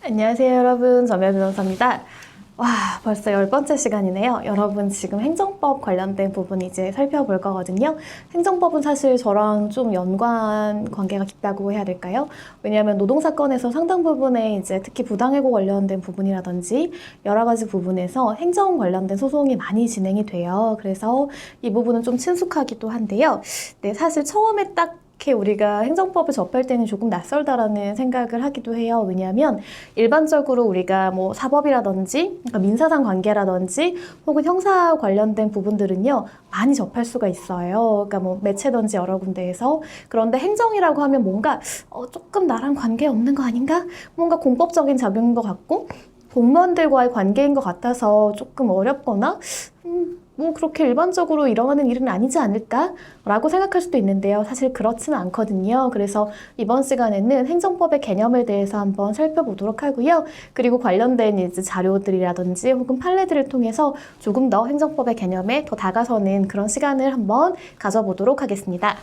안녕하세요 여러분, 전미아 변호사입니다. 와, 벌써 10번째 시간이네요. 여러분 지금 행정법 관련된 부분 이제 살펴볼 거거든요. 행정법은 사실 저랑 좀 연관 관계가 깊다고 해야 될까요? 왜냐하면 노동사건에서 상당 부분에 이제 특히 부당해고 관련된 부분이라든지 여러 가지 부분에서 행정 관련된 소송이 많이 진행이 돼요. 그래서 이 부분은 좀 친숙하기도 한데요. 네, 사실 처음에 딱 이렇게 우리가 행정법을 접할 때는 조금 낯설다라는 생각을 하기도 해요. 왜냐하면 일반적으로 우리가 뭐 사법이라든지 그러니까 민사상 관계라든지 혹은 형사 관련된 부분들은요 많이 접할 수가 있어요. 그러니까 뭐 매체든지 여러 군데에서. 그런데 행정이라고 하면 뭔가 조금 나랑 관계 없는 거 아닌가? 뭔가 공법적인 작용인 것 같고 공무원들과의 관계인 것 같아서 조금 어렵거나 뭐 그렇게 일반적으로 일어나는 일은 아니지 않을까? 라고 생각할 수도 있는데요. 사실 그렇지는 않거든요. 그래서 이번 시간에는 행정법의 개념에 대해서 한번 살펴보도록 하고요. 그리고 관련된 이제 자료들이라든지 혹은 판례들을 통해서 조금 더 행정법의 개념에 더 다가서는 그런 시간을 한번 가져보도록 하겠습니다.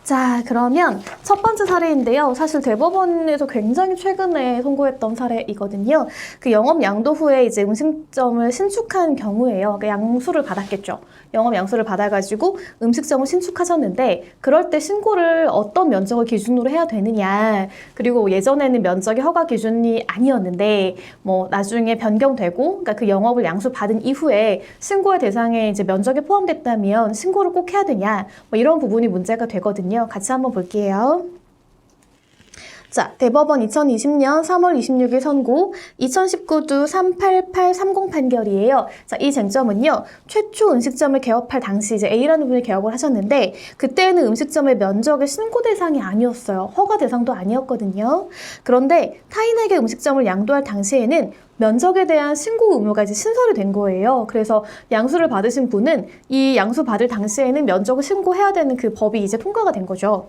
자, 그러면 첫 번째 사례인데요. 사실 대법원에서 굉장히 최근에 선고했던 사례이거든요. 그 영업 양도 후에 이제 음식점을 신축한 경우에요. 그러니까 양수를 받았겠죠. 영업 양수를 받아가지고 음식점을 신축하셨는데 그럴 때 신고를 어떤 면적을 기준으로 해야 되느냐. 그리고 예전에는 면적이 허가 기준이 아니었는데 뭐 나중에 변경되고 그러니까 그 영업을 양수 받은 이후에 신고의 대상에 이제 면적이 포함됐다면 신고를 꼭 해야 되냐. 뭐 이런 부분이 문제가 되거든요. 같이 한번 볼게요. 자, 대법원 2020년 3월 26일 선고 2019두 38830 판결이에요. 자, 이 쟁점은요. 최초 음식점을 개업할 당시 이제 A라는 분이 개업을 하셨는데 그때는 음식점의 면적의 신고 대상이 아니었어요. 허가 대상도 아니었거든요. 그런데 타인에게 음식점을 양도할 당시에는 면적에 대한 신고 의무가 이제 신설이 된 거예요. 그래서 양수를 받으신 분은 이 양수 받을 당시에는 면적을 신고해야 되는 그 법이 이제 통과가 된 거죠.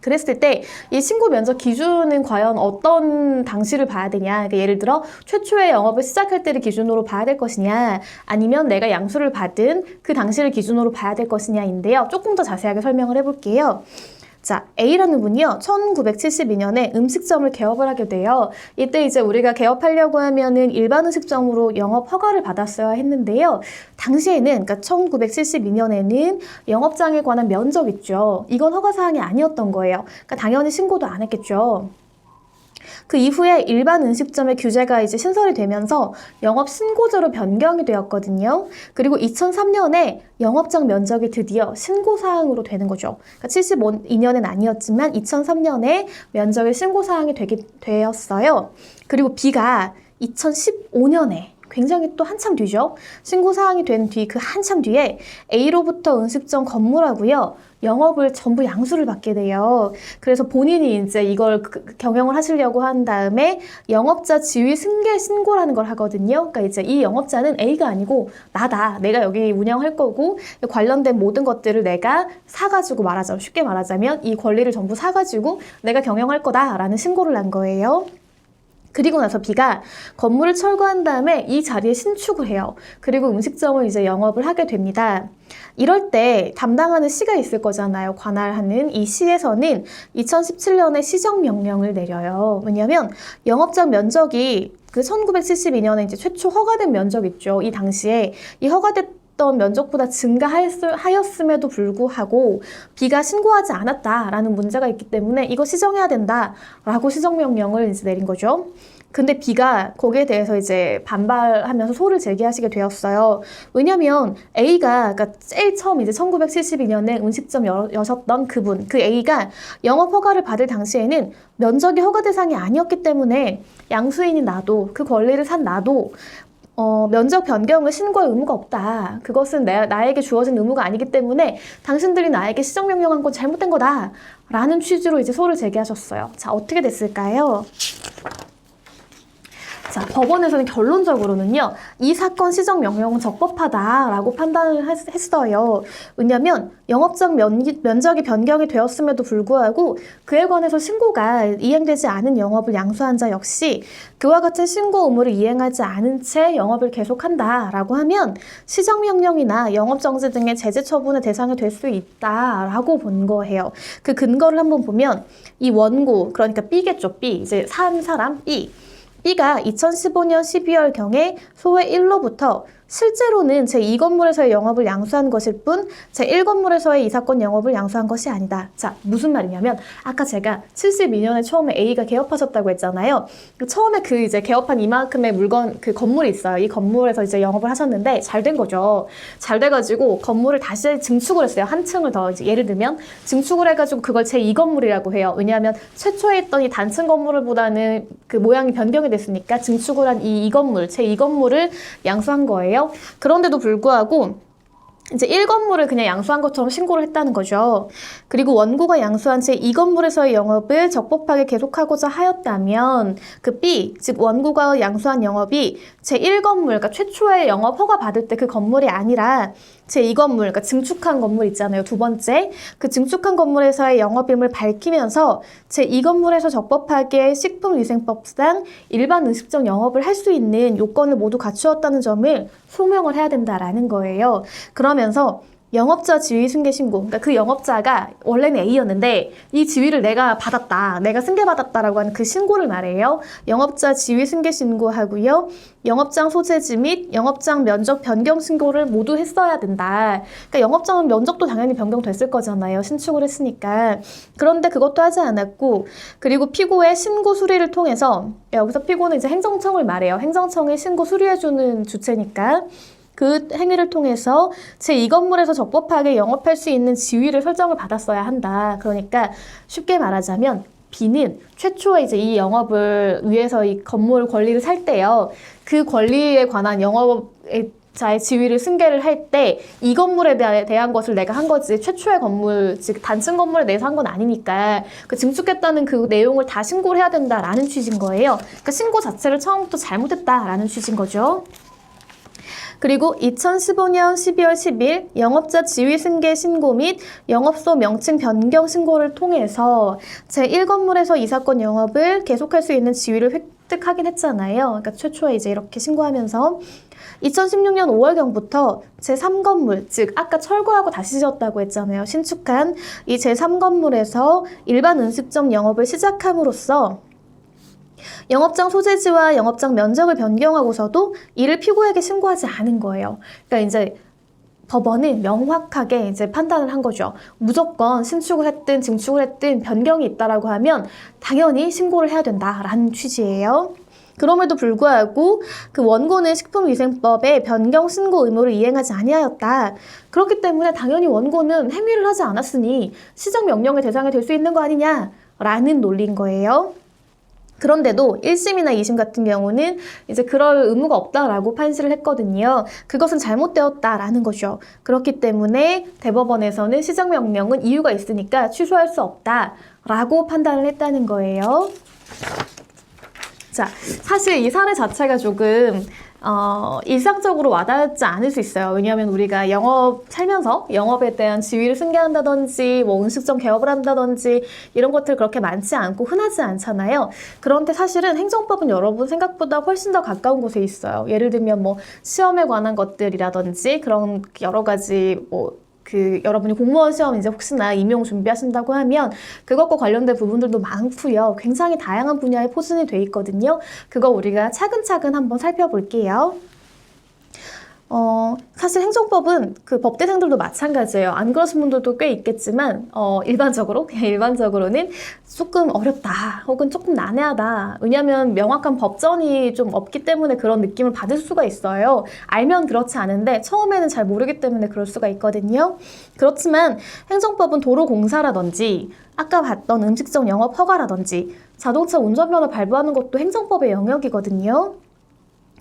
그랬을 때 이 신고 면적 기준은 과연 어떤 당시를 봐야 되냐. 그러니까 예를 들어 최초의 영업을 시작할 때를 기준으로 봐야 될 것이냐 아니면 내가 양수를 받은 그 당시를 기준으로 봐야 될 것이냐인데요. 조금 더 자세하게 설명을 해볼게요. 자, A라는 분이요. 1972년에 음식점을 개업을 하게 돼요. 이때 이제 우리가 개업하려고 하면은 일반 음식점으로 영업 허가를 받았어야 했는데요. 당시에는, 그러니까 1972년에는 영업장에 관한 면적 있죠. 이건 허가사항이 아니었던 거예요. 그러니까 당연히 신고도 안 했겠죠. 그 이후에 일반 음식점의 규제가 이제 신설이 되면서 영업 신고제로 변경이 되었거든요. 그리고 2003년에 영업장 면적이 드디어 신고사항으로 되는 거죠. 그러니까 72년은 아니었지만 2003년에 면적의 신고사항이 되었어요. 그리고 B가 2015년에 굉장히 또 한참 뒤죠. 신고사항이 된 뒤 그 한참 뒤에 A로부터 음식점 건물하고요. 영업을 전부 양수를 받게 돼요. 그래서 본인이 이제 이걸 경영을 하시려고 한 다음에 영업자 지위 승계 신고라는 걸 하거든요. 그러니까 이제 이 영업자는 A가 아니고 나다. 내가 여기 운영할 거고 관련된 모든 것들을 내가 사가지고 말하자면 쉽게 말하자면 이 권리를 전부 사가지고 내가 경영할 거다라는 신고를 한 거예요. 그리고 나서 B가 건물을 철거한 다음에 이 자리에 신축을 해요. 그리고 음식점을 이제 영업을 하게 됩니다. 이럴 때 담당하는 C가 있을 거잖아요. 관할하는 이 C에서는 2017년에 시정명령을 내려요. 왜냐하면 영업장 면적이 그 1972년에 이제 최초 허가된 면적 있죠. 이 당시에 이 허가됐던 면적보다 증가하였음에도 불구하고 B가 신고하지 않았다라는 문제가 있기 때문에 이거 시정해야 된다라고 시정명령을 이제 내린 거죠. 근데 B가 거기에 대해서 이제 반발하면서 소를 제기하시게 되었어요. 왜냐면 A가 그러니까 제일 처음 이제 1972년에 음식점 여셨던 그분, 그 A가 영업 허가를 받을 당시에는 면적이 허가 대상이 아니었기 때문에 양수인인 나도 그 권리를 산 나도 면적 변경을 신고할 의무가 없다. 그것은 나에게 주어진 의무가 아니기 때문에 당신들이 나에게 시정명령한 건 잘못된 거다. 라는 취지로 이제 소를 제기하셨어요. 자, 어떻게 됐을까요? 자, 법원에서는 결론적으로는요, 이 사건 시정명령은 적법하다라고 판단을 했어요. 왜냐하면 영업장 면적이 변경이 되었음에도 불구하고 그에 관해서 신고가 이행되지 않은 영업을 양수한 자 역시 그와 같은 신고 의무를 이행하지 않은 채 영업을 계속한다라고 하면 시정명령이나 영업정지 등의 제재 처분의 대상이 될 수 있다라고 본 거예요. 그 근거를 한번 보면 이 원고, 그러니까 B겠죠, B. 이제 산 사람 B. B가 2015년 12월경에 소회 1로부터 실제로는 제2건물에서의 영업을 양수한 것일 뿐 제1건물에서의 이 사건 영업을 양수한 것이 아니다. 자, 무슨 말이냐면 아까 제가 72년에 처음에 A가 개업하셨다고 했잖아요. 처음에 그 이제 개업한 이만큼의 물건, 그 건물이 있어요. 이 건물에서 이제 영업을 하셨는데 잘 된 거죠. 잘 돼가지고 건물을 다시 증축을 했어요. 한 층을 더 이제 예를 들면 증축을 해가지고 그걸 제2건물이라고 해요. 왜냐하면 최초에 있던 이 단층 건물보다는 그 모양이 변경이 됐으니까 증축을 한 이 건물, 제2건물을 양수한 거예요. 그런데도 불구하고 이제 1건물을 그냥 양수한 것처럼 신고를 했다는 거죠. 그리고 원고가 양수한 채 2건물에서의 영업을 적법하게 계속하고자 하였다면 그 B, 즉 원고가 양수한 영업이 제1건물, 그러니까 최초의 영업 허가 받을 때 그 건물이 아니라 제2건물, 그러니까 증축한 건물 있잖아요. 두 번째, 그 증축한 건물에서의 영업임을 밝히면서 제2건물에서 적법하게 식품위생법상 일반 음식점 영업을 할 수 있는 요건을 모두 갖추었다는 점을 소명을 해야 된다라는 거예요. 그러면서 영업자 지위 승계 신고, 그러니까 그 영업자가 원래는 A였는데 이 지위를 내가 받았다, 내가 승계받았다라고 하는 그 신고를 말해요. 영업자 지위 승계 신고하고요. 영업장 소재지 및 영업장 면적 변경 신고를 모두 했어야 된다. 그러니까 영업장 면적도 당연히 변경됐을 거잖아요. 신축을 했으니까. 그런데 그것도 하지 않았고, 그리고 피고의 신고 수리를 통해서, 여기서 피고는 이제 행정청을 말해요. 행정청이 신고 수리해주는 주체니까. 그 행위를 통해서 제2건물에서 적법하게 영업할 수 있는 지위를 설정을 받았어야 한다. 그러니까 쉽게 말하자면 B는 최초에 이제 이 영업을 위해서 이 건물 권리를 살 때요. 그 권리에 관한 영업자의 지위를 승계를 할 때 이 건물에 대한 것을 내가 한 거지 최초의 건물, 즉 단층 건물에 대해서 한 건 아니니까 그 증축했다는 그 내용을 다 신고를 해야 된다라는 취지인 거예요. 그러니까 신고 자체를 처음부터 잘못했다라는 취지인 거죠. 그리고 2015년 12월 10일 영업자 지위 승계 신고 및 영업소 명칭 변경 신고를 통해서 제1건물에서 이 사건 영업을 계속할 수 있는 지위를 획득하긴 했잖아요. 그러니까 최초에 이제 이렇게 신고하면서 2016년 5월경부터 제3건물, 즉 아까 철거하고 다시 지었다고 했잖아요. 신축한 이 제3건물에서 일반 음식점 영업을 시작함으로써 영업장 소재지와 영업장 면적을 변경하고서도 이를 피고에게 신고하지 않은 거예요. 그러니까 이제 법원은 명확하게 이제 판단을 한 거죠. 무조건 신축을 했든 증축을 했든 변경이 있다라고 하면 당연히 신고를 해야 된다라는 취지예요. 그럼에도 불구하고 그 원고는 식품위생법의 변경 신고 의무를 이행하지 아니하였다. 그렇기 때문에 당연히 원고는 행위를 하지 않았으니 시정명령의 대상이 될 수 있는 거 아니냐라는 논리인 거예요. 그런데도 1심이나 2심 같은 경우는 이제 그럴 의무가 없다라고 판시를 했거든요. 그것은 잘못되었다라는 거죠. 그렇기 때문에 대법원에서는 시정명령은 이유가 있으니까 취소할 수 없다라고 판단을 했다는 거예요. 자, 사실 이 사례 자체가 조금 일상적으로 와닿지 않을 수 있어요. 왜냐하면 우리가 살면서 영업에 대한 지위를 승계한다든지 뭐 음식점 개업을 한다든지 이런 것들 그렇게 많지 않고 흔하지 않잖아요. 그런데 사실은 행정법은 여러분 생각보다 훨씬 더 가까운 곳에 있어요. 예를 들면 뭐 시험에 관한 것들이라든지 그런 여러 가지 여러분이 공무원 시험 이제 혹시나 임용 준비하신다고 하면 그것과 관련된 부분들도 많고요. 굉장히 다양한 분야에 포진이 돼 있거든요. 그거 우리가 차근차근 한번 살펴볼게요. 사실 행정법은 그 법대생들도 마찬가지예요. 안 그러신 분들도 꽤 있겠지만 일반적으로는 조금 어렵다 혹은 조금 난해하다. 왜냐하면 명확한 법전이 좀 없기 때문에 그런 느낌을 받을 수가 있어요. 알면 그렇지 않은데 처음에는 잘 모르기 때문에 그럴 수가 있거든요. 그렇지만 행정법은 도로공사라든지 아까 봤던 음식점 영업 허가라든지 자동차 운전면허 발부하는 것도 행정법의 영역이거든요.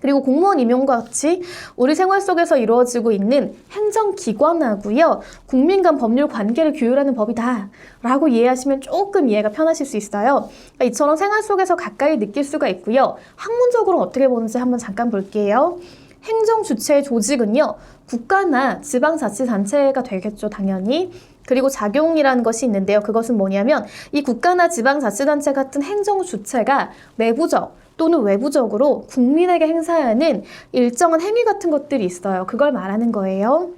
그리고 공무원 임용과 같이 우리 생활 속에서 이루어지고 있는 행정기관하고요, 국민 간 법률 관계를 규율하는 법이다 라고 이해하시면 조금 이해가 편하실 수 있어요. 그러니까 이처럼 생활 속에서 가까이 느낄 수가 있고요. 학문적으로 어떻게 보는지 한번 잠깐 볼게요. 행정 주체의 조직은요, 국가나 지방자치단체가 되겠죠, 당연히. 그리고 작용이라는 것이 있는데요. 그것은 뭐냐면 이 국가나 지방자치단체 같은 행정 주체가 내부적 또는 외부적으로 국민에게 행사하는 일정한 행위 같은 것들이 있어요. 그걸 말하는 거예요.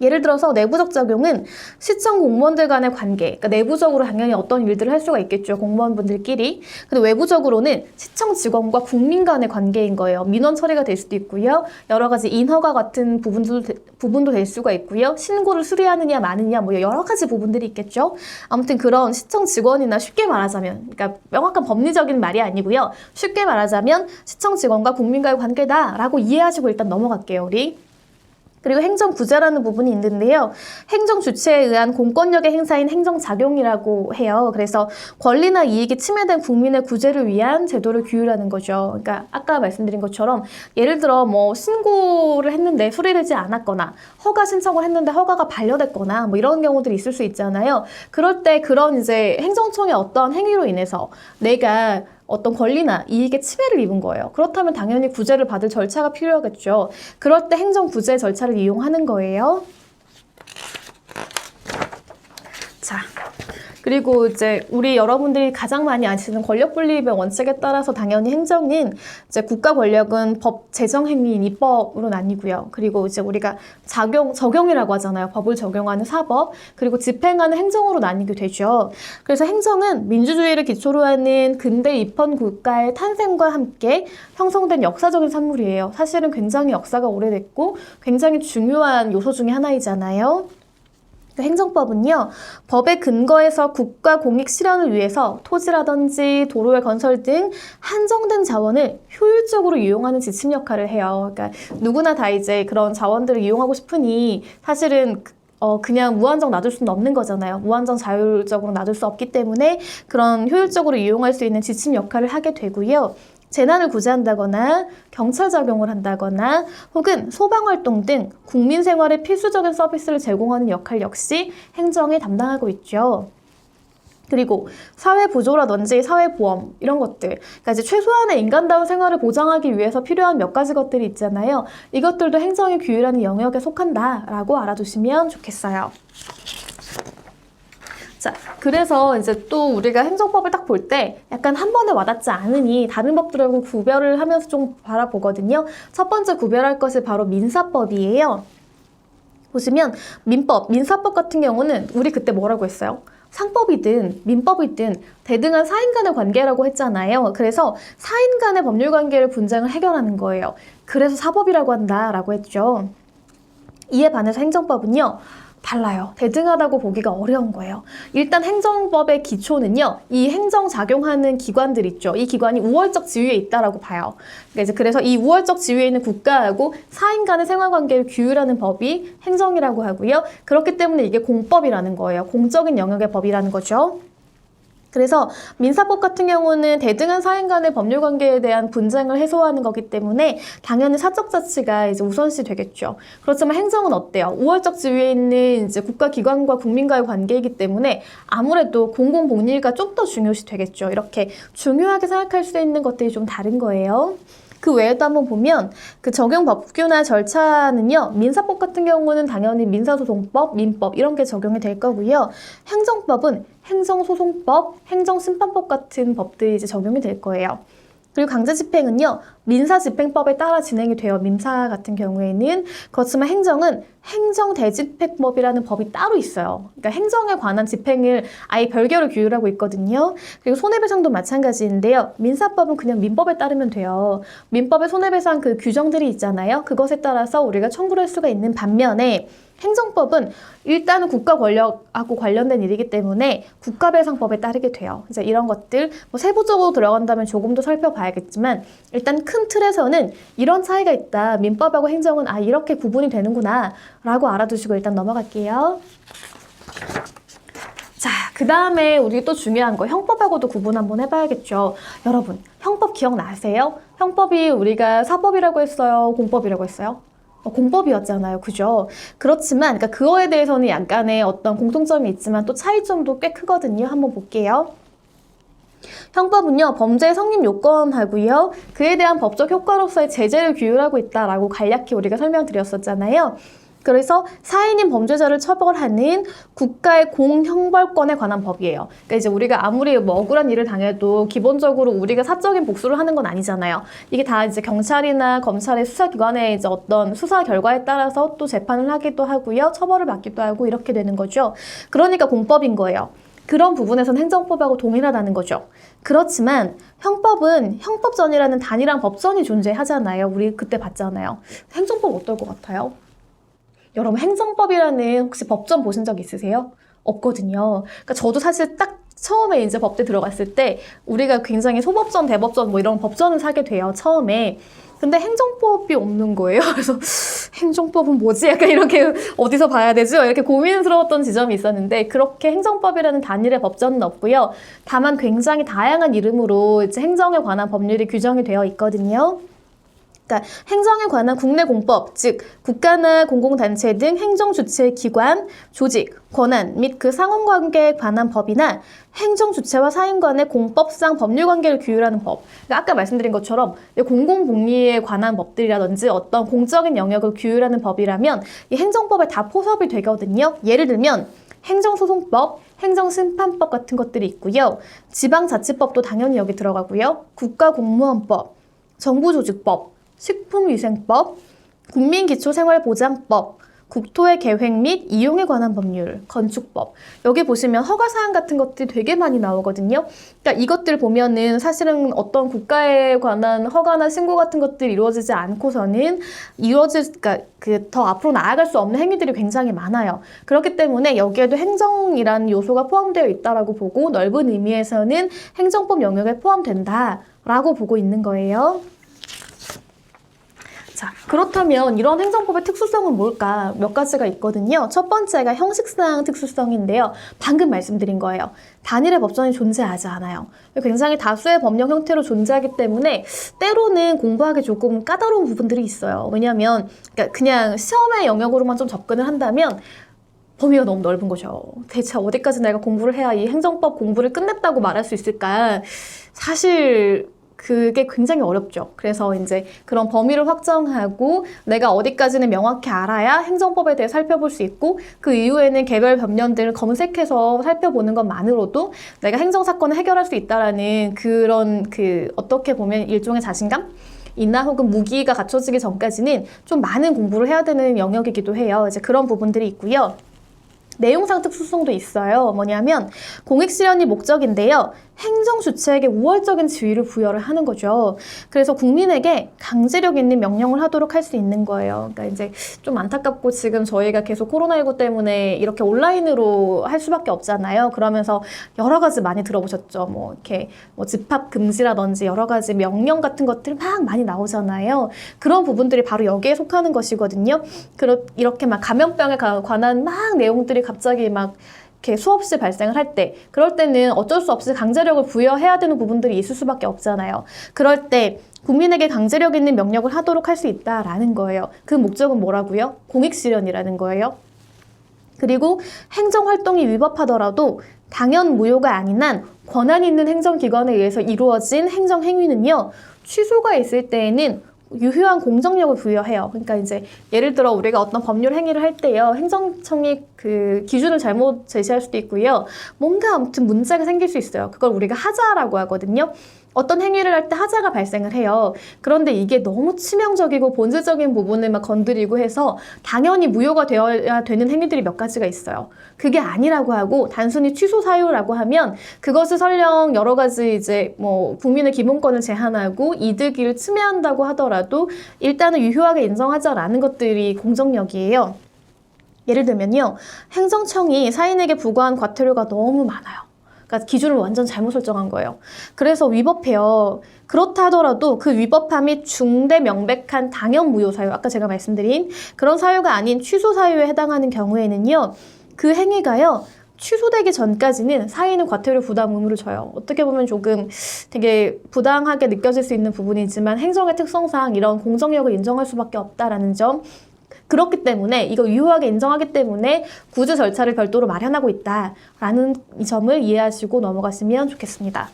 예를 들어서 내부적 작용은 시청 공무원들 간의 관계, 그러니까 내부적으로 당연히 어떤 일들을 할 수가 있겠죠, 공무원분들끼리. 근데 외부적으로는 시청 직원과 국민 간의 관계인 거예요. 민원 처리가 될 수도 있고요, 여러 가지 인허가 같은 부분도 될 수가 있고요, 신고를 수리하느냐 마느냐 뭐 여러 가지 부분들이 있겠죠. 아무튼 그런 시청 직원이나, 쉽게 말하자면, 그러니까 명확한 법리적인 말이 아니고요, 쉽게 말하자면 시청 직원과 국민과의 관계다라고 이해하시고 일단 넘어갈게요, 우리. 그리고 행정구제라는 부분이 있는데요. 행정 주체에 의한 공권력의 행사인 행정작용이라고 해요. 그래서 권리나 이익이 침해된 국민의 구제를 위한 제도를 규율하는 거죠. 그러니까 아까 말씀드린 것처럼 예를 들어 뭐 신고를 했는데 수리되지 않았거나, 허가 신청을 했는데 허가가 반려됐거나 뭐 이런 경우들이 있을 수 있잖아요. 그럴 때 그런 이제 행정청의 어떤 행위로 인해서 내가 어떤 권리나 이익의 침해를 입은 거예요. 그렇다면 당연히 구제를 받을 절차가 필요하겠죠. 그럴 때 행정구제 절차를 이용하는 거예요. 자, 그리고 이제 우리 여러분들이 가장 많이 아시는 권력분립의 원칙에 따라서 당연히 행정인, 이제 국가 권력은 법 제정 행위인 입법으로 나뉘고요. 그리고 이제 우리가 적용이라고 하잖아요. 법을 적용하는 사법, 그리고 집행하는 행정으로 나뉘게 되죠. 그래서 행정은 민주주의를 기초로 하는 근대 입헌 국가의 탄생과 함께 형성된 역사적인 산물이에요. 사실은 굉장히 역사가 오래됐고 굉장히 중요한 요소 중에 하나이잖아요. 행정법은요, 법의 근거에서 국가 공익 실현을 위해서 토지라든지 도로의 건설 등 한정된 자원을 효율적으로 이용하는 지침 역할을 해요. 그러니까 누구나 다 이제 그런 자원들을 이용하고 싶으니 사실은 그냥 무한정 놔둘 수는 없는 거잖아요. 무한정 자율적으로 놔둘 수 없기 때문에 그런 효율적으로 이용할 수 있는 지침 역할을 하게 되고요. 재난을 구제한다거나 경찰 작용을 한다거나 혹은 소방활동 등 국민 생활에 필수적인 서비스를 제공하는 역할 역시 행정이 담당하고 있죠. 그리고 사회보조라든지 사회보험 이런 것들, 그러니까 이제 최소한의 인간다운 생활을 보장하기 위해서 필요한 몇 가지 것들이 있잖아요. 이것들도 행정이 규율하는 영역에 속한다라고 알아두시면 좋겠어요. 자, 그래서 이제 또 우리가 행정법을 딱 볼 때 약간 한 번에 와닿지 않으니 다른 법들하고 구별을 하면서 좀 바라보거든요. 첫 번째 구별할 것이 바로 민사법이에요. 보시면 민사법 같은 경우는 우리 그때 뭐라고 했어요? 상법이든 민법이든 대등한 사인 간의 관계라고 했잖아요. 그래서 사인 간의 법률 관계를 분쟁을 해결하는 거예요. 그래서 사법이라고 한다라고 했죠. 이에 반해서 행정법은요, 달라요. 대등하다고 보기가 어려운 거예요. 일단 행정법의 기초는요, 이 행정 작용하는 기관들 있죠. 이 기관이 우월적 지위에 있다라고 봐요. 그래서 이 우월적 지위에 있는 국가하고 사인 간의 생활관계를 규율하는 법이 행정이라고 하고요. 그렇기 때문에 이게 공법이라는 거예요. 공적인 영역의 법이라는 거죠. 그래서 민사법 같은 경우는 대등한 사인 간의 법률 관계에 대한 분쟁을 해소하는 거기 때문에 당연히 사적 자치가 이제 우선시 되겠죠. 그렇지만 행정은 어때요? 우월적 지위에 있는 이제 국가기관과 국민과의 관계이기 때문에 아무래도 공공복리가 좀 더 중요시 되겠죠. 이렇게 중요하게 생각할 수 있는 것들이 좀 다른 거예요. 그 외에도 한번 보면 그 적용 법규나 절차는요, 민사법 같은 경우는 당연히 민사소송법, 민법 이런 게 적용이 될 거고요. 행정법은 행정소송법, 행정심판법 같은 법들이 이제 적용이 될 거예요. 그리고 강제집행은요, 민사집행법에 따라 진행이 돼요. 민사 같은 경우에는. 그렇지만 행정은 행정대집행법이라는 법이 따로 있어요. 그러니까 행정에 관한 집행을 아예 별개로 규율하고 있거든요. 그리고 손해배상도 마찬가지인데요. 민사법은 그냥 민법에 따르면 돼요. 민법의 손해배상 그 규정들이 있잖아요. 그것에 따라서 우리가 청구를 할 수가 있는 반면에 행정법은 일단은 국가 권력하고 관련된 일이기 때문에 국가배상법에 따르게 돼요. 이제 이런 것들 뭐 세부적으로 들어간다면 조금 더 살펴봐야겠지만 일단 큰 틀에서는 이런 차이가 있다. 민법하고 행정은 이렇게 구분이 되는구나 라고 알아두시고 일단 넘어갈게요. 자, 그 다음에 우리 또 중요한 거 형법하고도 구분 한번 해봐야겠죠. 여러분, 형법 기억나세요? 형법이 우리가 사법이라고 했어요? 공법이라고 했어요? 공법이었잖아요. 그죠? 그렇지만 그러니까 그거에 대해서는 약간의 어떤 공통점이 있지만 또 차이점도 꽤 크거든요. 한번 볼게요. 형법은요, 범죄의 성립 요건하고요, 그에 대한 법적 효과로서의 제재를 규율하고 있다라고 간략히 우리가 설명드렸었잖아요. 그래서 사인인 범죄자를 처벌하는 국가의 공형벌권에 관한 법이에요. 그러니까 이제 우리가 아무리 뭐 억울한 일을 당해도 기본적으로 우리가 사적인 복수를 하는 건 아니잖아요. 이게 다 이제 경찰이나 검찰의 수사기관의 이제 어떤 수사 결과에 따라서 또 재판을 하기도 하고요, 처벌을 받기도 하고 이렇게 되는 거죠. 그러니까 공법인 거예요. 그런 부분에서는 행정법하고 동일하다는 거죠. 그렇지만 형법은 형법전이라는 단일한 법전이 존재하잖아요. 우리 그때 봤잖아요. 행정법 어떨 것 같아요? 여러분, 행정법이라는 혹시 법전 보신 적 있으세요? 없거든요. 그러니까 저도 사실 딱 처음에 이제 법대 들어갔을 때 우리가 굉장히 소법전, 대법전 뭐 이런 법전을 사게 돼요. 처음에. 근데 행정법이 없는 거예요. 그래서 행정법은 뭐지? 약간 이렇게 어디서 봐야 되죠? 이렇게 고민스러웠던 지점이 있었는데 그렇게 행정법이라는 단일의 법전은 없고요. 다만 굉장히 다양한 이름으로 이제 행정에 관한 법률이 규정이 되어 있거든요. 그러니까 행정에 관한 국내 공법, 즉 국가나 공공단체 등 행정주체 기관, 조직, 권한 및 그 상호관계에 관한 법이나 행정주체와 사인 간의 공법상 법률관계를 규율하는 법. 그러니까 아까 말씀드린 것처럼 공공복리에 관한 법들이라든지 어떤 공적인 영역을 규율하는 법이라면 이 행정법에 다 포섭이 되거든요. 예를 들면 행정소송법, 행정심판법 같은 것들이 있고요. 지방자치법도 당연히 여기 들어가고요. 국가공무원법, 정부조직법, 식품위생법, 국민기초생활보장법, 국토의 계획 및 이용에 관한 법률, 건축법. 여기 보시면 허가사항 같은 것들이 되게 많이 나오거든요. 그러니까 이것들 보면은 사실은 어떤 국가에 관한 허가나 신고 같은 것들이 이루어지지 않고서는 그러니까 더 앞으로 나아갈 수 없는 행위들이 굉장히 많아요. 그렇기 때문에 여기에도 행정이라는 요소가 포함되어 있다라고 보고 넓은 의미에서는 행정법 영역에 포함된다라고 보고 있는 거예요. 자, 그렇다면 이런 행정법의 특수성은 뭘까? 몇 가지가 있거든요. 첫 번째가 형식상 특수성인데요. 방금 말씀드린 거예요. 단일의 법전이 존재하지 않아요. 굉장히 다수의 법령 형태로 존재하기 때문에 때로는 공부하기 조금 까다로운 부분들이 있어요. 왜냐하면 그냥 시험의 영역으로만 좀 접근을 한다면 범위가 너무 넓은 거죠. 대체 어디까지 내가 공부를 해야 이 행정법 공부를 끝냈다고 말할 수 있을까? 사실 그게 굉장히 어렵죠. 그래서 이제 그런 범위를 확정하고 내가 어디까지는 명확히 알아야 행정법에 대해 살펴볼 수 있고 그 이후에는 개별 법령들을 검색해서 살펴보는 것만으로도 내가 행정사건을 해결할 수 있다라는 그런 어떻게 보면 일종의 자신감? 이나 혹은 무기가 갖춰지기 전까지는 좀 많은 공부를 해야 되는 영역이기도 해요. 이제 그런 부분들이 있고요. 내용상 특수성도 있어요. 뭐냐면 공익 실현이 목적인데요. 행정 주체에게 우월적인 지위를 부여를 하는 거죠. 그래서 국민에게 강제력 있는 명령을 하도록 할 수 있는 거예요. 그러니까 이제 좀 안타깝고 지금 저희가 계속 코로나19 때문에 이렇게 온라인으로 할 수밖에 없잖아요. 그러면서 여러 가지 많이 들어보셨죠. 뭐 이렇게 집합 금지라든지 여러 가지 명령 같은 것들 막 많이 나오잖아요. 그런 부분들이 바로 여기에 속하는 것이거든요. 이렇게 막 감염병에 관한 막 내용들이 갑자기 막 이렇게 수없이 발생을 할 때, 그럴 때는 어쩔 수 없이 강제력을 부여해야 되는 부분들이 있을 수밖에 없잖아요. 그럴 때 국민에게 강제력 있는 명령을 하도록 할 수 있다라는 거예요. 그 목적은 뭐라고요? 공익실현이라는 거예요. 그리고 행정활동이 위법하더라도 당연 무효가 아닌 한 권한 있는 행정기관에 의해서 이루어진 행정행위는요, 취소가 있을 때에는 유효한 공정력을 부여해요. 그러니까 이제 예를 들어 우리가 어떤 법률 행위를 할 때요, 행정청이 그 기준을 잘못 제시할 수도 있고요. 뭔가 아무튼 문제가 생길 수 있어요. 그걸 우리가 하자라고 하거든요. 어떤 행위를 할 때 하자가 발생을 해요. 그런데 이게 너무 치명적이고 본질적인 부분을 막 건드리고 해서 당연히 무효가 되어야 되는 행위들이 몇 가지가 있어요. 그게 아니라고 하고 단순히 취소 사유라고 하면 그것을 설령 여러 가지 이제 뭐 국민의 기본권을 제한하고 이득을 침해한다고 하더라도 일단은 유효하게 인정하자라는 것들이 공정력이에요. 예를 들면요, 행정청이 사인에게 부과한 과태료가 너무 많아요. 그러니까 기준을 완전 잘못 설정한 거예요. 그래서 위법해요. 그렇다 하더라도 그 위법함이 중대 명백한 당연 무효 사유, 아까 제가 말씀드린 그런 사유가 아닌 취소 사유에 해당하는 경우에는요, 그 행위가요, 취소되기 전까지는 사인은 과태료 부담 의무를 져요. 어떻게 보면 조금 되게 부당하게 느껴질 수 있는 부분이지만 행정의 특성상 이런 공정력을 인정할 수밖에 없다라는 점. 그렇기 때문에 이거 유효하게 인정하기 때문에 구제 절차를 별도로 마련하고 있다라는 이 점을 이해하시고 넘어가시면 좋겠습니다.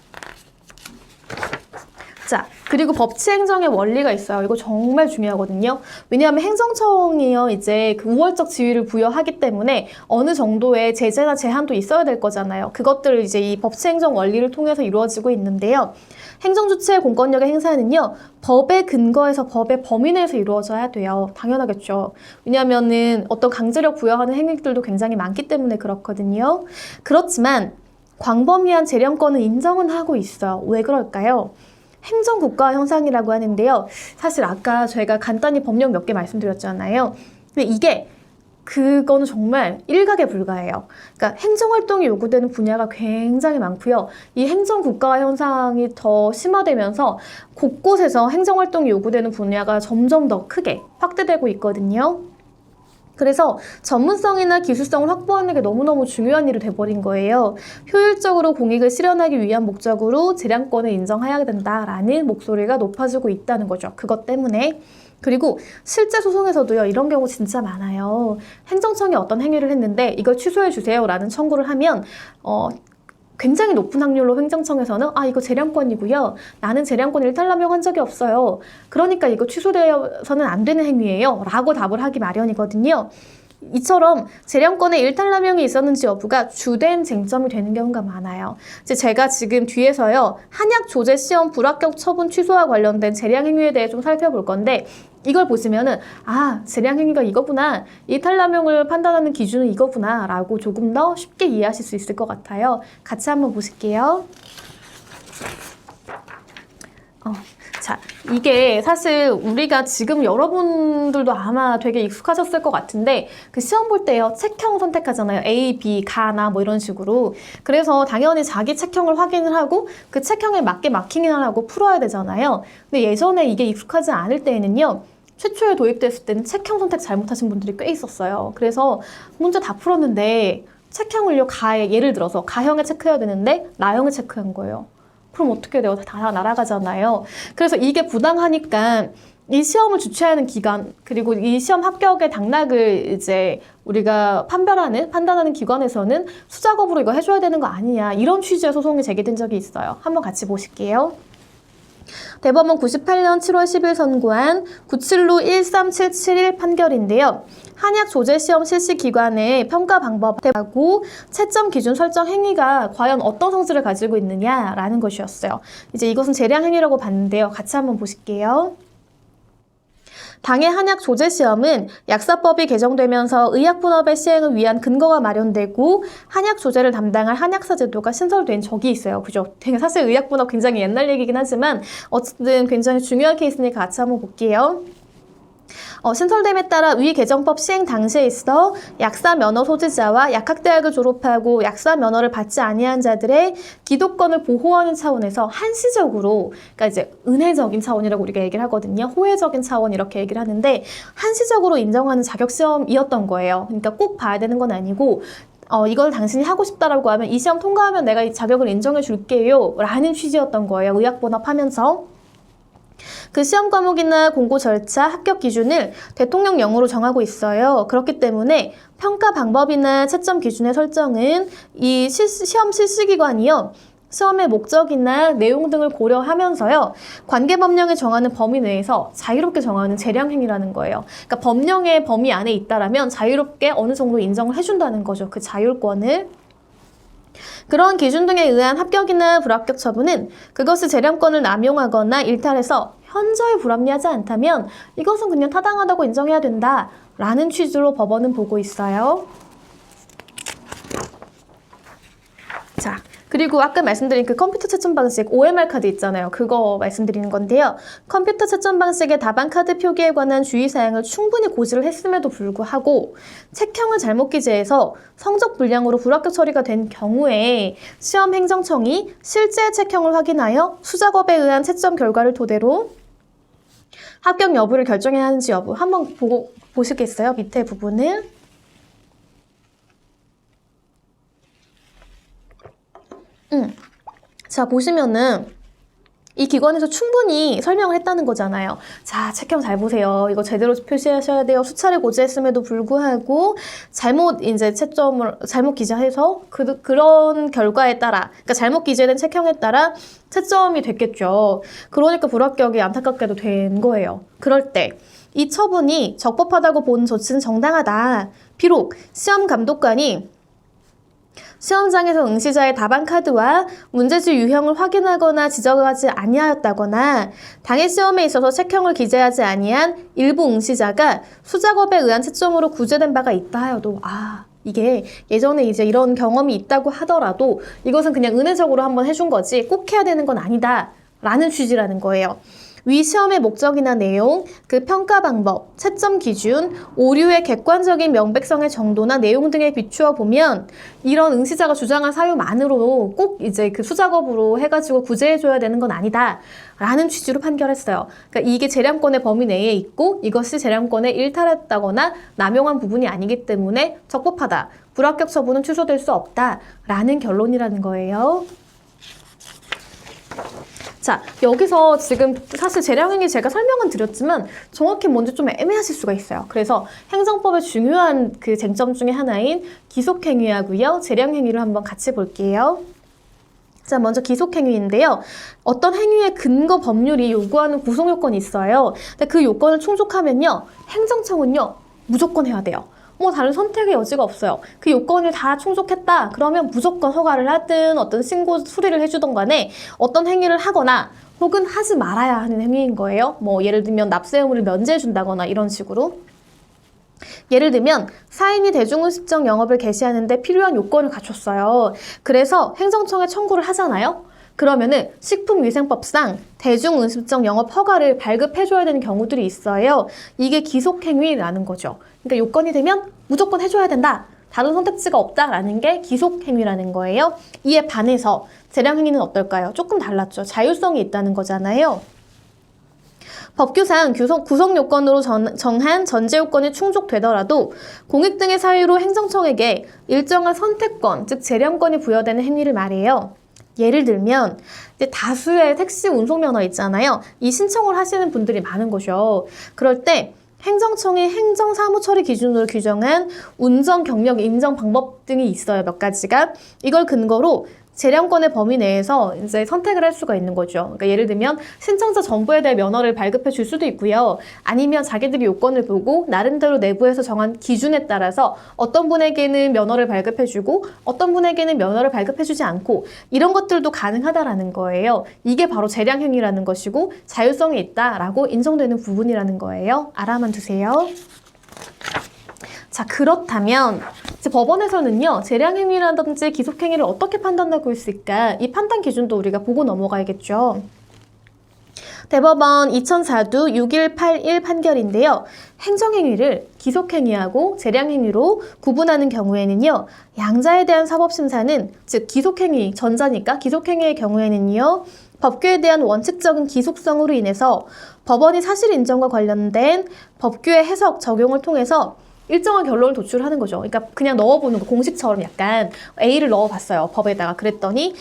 자, 그리고 법치행정의 원리가 있어요. 이거 정말 중요하거든요. 왜냐하면 행정청이요, 이제 그 우월적 지위를 부여하기 때문에 어느 정도의 제재나 제한도 있어야 될 거잖아요. 그것들을 이제 이 법치행정 원리를 통해서 이루어지고 있는데요. 행정주체의 공권력의 행사는요, 법에 근거해서 법의 범위 내에서 이루어져야 돼요. 당연하겠죠. 왜냐하면은 어떤 강제력 부여하는 행위들도 굉장히 많기 때문에 그렇거든요. 그렇지만 광범위한 재량권은 인정은 하고 있어요. 왜 그럴까요? 행정국가 형상이라고 하는데요. 사실 아까 저희가 간단히 법령 몇 개 말씀드렸잖아요. 근데 이게 그거는 정말 일각에 불과해요. 그러니까 행정활동이 요구되는 분야가 굉장히 많고요. 이 행정국가 현상이 더 심화되면서 곳곳에서 행정활동이 요구되는 분야가 점점 더 크게 확대되고 있거든요. 그래서 전문성이나 기술성을 확보하는 게 너무너무 중요한 일이 돼버린 거예요. 효율적으로 공익을 실현하기 위한 목적으로 재량권을 인정해야 된다라는 목소리가 높아지고 있다는 거죠. 그것 때문에. 그리고 실제 소송에서도요, 이런 경우 진짜 많아요. 행정청이 어떤 행위를 했는데 이걸 취소해 주세요 라는 청구를 하면 굉장히 높은 확률로 행정청에서는 이거 재량권이고요. 나는 재량권 일탈남용한 적이 없어요. 그러니까 이거 취소되어서는 안 되는 행위예요. 라고 답을 하기 마련이거든요. 이처럼 재량권의 일탈남용이 있었는지 여부가 주된 쟁점이 되는 경우가 많아요. 제가 지금 뒤에서요, 한약 조제 시험 불합격 처분 취소와 관련된 재량 행위에 대해 좀 살펴볼 건데, 이걸 보시면은 재량 행위가 이거구나, 일탈남용을 판단하는 기준은 이거구나 라고 조금 더 쉽게 이해하실 수 있을 것 같아요. 같이 한번 보실게요. 자, 이게 사실 우리가 지금 여러분들도 아마 되게 익숙하셨을 것 같은데, 그 시험 볼 때요, 책형 선택하잖아요. A, B, 가나 뭐 이런 식으로. 그래서 당연히 자기 책형을 확인을 하고 그 책형에 맞게 마킹을 하고 풀어야 되잖아요. 근데 예전에 이게 익숙하지 않을 때에는요, 최초에 도입됐을 때는 책형 선택 잘못하신 분들이 꽤 있었어요. 그래서 문제 다 풀었는데 책형을요, 예를 들어서 가형에 체크해야 되는데 나형에 체크한 거예요. 그럼 어떻게 돼요? 다 날아가잖아요. 그래서 이게 부당하니까 이 시험을 주최하는 기관, 그리고 이 시험 합격의 당락을 이제 우리가 판단하는 기관에서는 수작업으로 이거 해줘야 되는 거 아니냐, 이런 취지의 소송이 제기된 적이 있어요. 한번 같이 보실게요. 대법원 98년 7월 10일 선고한 97루 13771 판결인데요. 한약 조제 시험 실시 기관의 평가 방법하고 채점 기준 설정 행위가 과연 어떤 성질을 가지고 있느냐라는 것이었어요. 이제 이것은 재량 행위라고 봤는데요. 같이 한번 보실게요. 당해 한약 조제 시험은 약사법이 개정되면서 의약분업의 시행을 위한 근거가 마련되고 한약 조제를 담당할 한약사 제도가 신설된 적이 있어요. 그죠? 되게 사실 의약분업 굉장히 옛날 얘기긴 하지만 어쨌든 굉장히 중요한 케이스니까 같이 한번 볼게요. 신설됨에 따라 위 개정법 시행 당시에 있어 약사 면허 소지자와 약학대학을 졸업하고 약사 면허를 받지 아니한 자들의 기독권을 보호하는 차원에서 한시적으로, 그러니까 이제 은혜적인 차원이라고 우리가 얘기를 하거든요. 호혜적인 차원 이렇게 얘기를 하는데 한시적으로 인정하는 자격시험이었던 거예요. 그러니까 꼭 봐야 되는 건 아니고 이걸 당신이 하고 싶다라고 하면 이 시험 통과하면 내가 이 자격을 인정해 줄게요 라는 취지였던 거예요. 의학분업하면서. 그 시험 과목이나 공고 절차, 합격 기준을 대통령령으로 정하고 있어요. 그렇기 때문에 평가 방법이나 채점 기준의 설정은 이 시험 실시기관이요, 시험의 목적이나 내용 등을 고려하면서요, 관계법령에 정하는 범위 내에서 자유롭게 정하는 재량행위라는 거예요. 그러니까 법령의 범위 안에 있다라면 자유롭게 어느 정도 인정을 해준다는 거죠. 그 자율권을. 그러한 기준 등에 의한 합격이나 불합격 처분은 그것이 재량권을 남용하거나 일탈해서 현저히 불합리하지 않다면 이것은 그냥 타당하다고 인정해야 된다라는 취지로 법원은 보고 있어요. 자, 그리고 아까 말씀드린 그 컴퓨터 채점 방식 OMR 카드 있잖아요. 그거 말씀드리는 건데요. 컴퓨터 채점 방식의 답안 카드 표기에 관한 주의사항을 충분히 고지를 했음에도 불구하고 책형을 잘못 기재해서 성적 불량으로 불합격 처리가 된 경우에 시험 행정청이 실제 책형을 확인하여 수작업에 의한 채점 결과를 토대로 합격 여부를 결정해야 하는지 여부 한번 보시겠어요? 밑에 부분을. 자, 보시면은 이 기관에서 충분히 설명을 했다는 거잖아요. 자, 책형 잘 보세요. 이거 제대로 표시하셔야 돼요. 수차례 고지했음에도 불구하고 잘못 이제 채점을 잘못 기재해서 그런 결과에 따라, 그러니까 잘못 기재된 책형에 따라 채점이 됐겠죠. 그러니까 불합격이 안타깝게도 된 거예요. 그럴 때 이 처분이 적법하다고 보는 조치는 정당하다. 비록 시험 감독관이 시험장에서 응시자의 답안 카드와 문제지 유형을 확인하거나 지적하지 아니하였다거나 당해 시험에 있어서 책형을 기재하지 아니한 일부 응시자가 수작업에 의한 채점으로 구제된 바가 있다 하여도 이게 예전에 이제 이런 경험이 있다고 하더라도 이것은 그냥 은혜적으로 한번 해준 거지 꼭 해야 되는 건 아니다 라는 취지라는 거예요. 위 시험의 목적이나 내용, 그 평가 방법, 채점 기준, 오류의 객관적인 명백성의 정도나 내용 등에 비추어 보면 이런 응시자가 주장한 사유만으로 꼭 이제 그 수작업으로 해가지고 구제해줘야 되는 건 아니다 라는 취지로 판결했어요. 그러니까 이게 재량권의 범위 내에 있고 이것이 재량권에 일탈했다거나 남용한 부분이 아니기 때문에 적법하다. 불합격 처분은 취소될 수 없다 라는 결론이라는 거예요. 자, 여기서 지금 사실 재량행위 제가 설명은 드렸지만 정확히 뭔지 좀 애매하실 수가 있어요. 그래서 행정법의 중요한 그 쟁점 중에 하나인 기속행위하고요. 재량행위를 한번 같이 볼게요. 자, 먼저 기속행위인데요. 어떤 행위의 근거 법률이 요구하는 구속요건이 있어요. 근데 그 요건을 충족하면요. 행정청은요. 무조건 해야 돼요. 다른 선택의 여지가 없어요. 그 요건을 다 충족했다. 그러면 무조건 허가를 하든 어떤 신고 수리를 해주던 간에 어떤 행위를 하거나 혹은 하지 말아야 하는 행위인 거예요. 예를 들면 납세 의무를 면제해준다거나 이런 식으로. 예를 들면 사인이 대중음식점 영업을 개시하는데 필요한 요건을 갖췄어요. 그래서 행정청에 청구를 하잖아요. 그러면은 식품위생법상 대중음식점 영업 허가를 발급해줘야 되는 경우들이 있어요. 이게 기속행위라는 거죠. 그러니까 요건이 되면 무조건 해줘야 된다. 다른 선택지가 없다라는 게 기속행위라는 거예요. 이에 반해서 재량행위는 어떨까요? 조금 달랐죠. 자율성이 있다는 거잖아요. 법규상 구속 요건으로 정한 전제 요건이 충족되더라도 공익 등의 사유로 행정청에게 일정한 선택권, 즉 재량권이 부여되는 행위를 말해요. 예를 들면 이제 다수의 택시 운송면허 있잖아요. 이 신청을 하시는 분들이 많은 거죠. 그럴 때 행정청이 행정사무처리 기준으로 규정한 운전 경력 인정 방법 등이 있어요. 몇 가지가. 이걸 근거로 재량권의 범위 내에서 이제 선택을 할 수가 있는 거죠. 그러니까 예를 들면 신청자 전부에 대해 면허를 발급해 줄 수도 있고요. 아니면 자기들이 요건을 보고 나름대로 내부에서 정한 기준에 따라서 어떤 분에게는 면허를 발급해 주고 어떤 분에게는 면허를 발급해 주지 않고 이런 것들도 가능하다라는 거예요. 이게 바로 재량행위라는 것이고 자율성이 있다라고 인정되는 부분이라는 거예요. 알아만 두세요. 자, 그렇다면 이제 법원에서는요. 재량행위라든지 기속행위를 어떻게 판단하고 있을까? 이 판단 기준도 우리가 보고 넘어가야겠죠. 대법원 2004두 6181 판결인데요. 행정행위를 기속행위하고 재량행위로 구분하는 경우에는요. 양자에 대한 사법심사는 즉 기속행위, 전자니까 기속행위의 경우에는요. 법규에 대한 원칙적인 기속성으로 인해서 법원이 사실 인정과 관련된 법규의 해석, 적용을 통해서 일정한 결론을 도출하는 거죠. 그러니까 그냥 넣어보는 거, 공식처럼 약간 A를 넣어봤어요. 법에다가. 그랬더니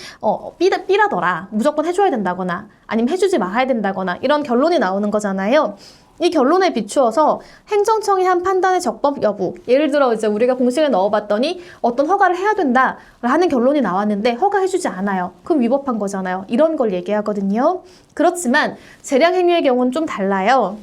B라더라. 무조건 해줘야 된다거나 아니면 해주지 말아야 된다거나 이런 결론이 나오는 거잖아요. 이 결론에 비추어서 행정청이 한 판단의 적법 여부, 예를 들어 이제 우리가 공식에 넣어봤더니 어떤 허가를 해야 된다라는 결론이 나왔는데 허가해주지 않아요. 그럼 위법한 거잖아요. 이런 걸 얘기하거든요. 그렇지만 재량행위의 경우는 좀 달라요.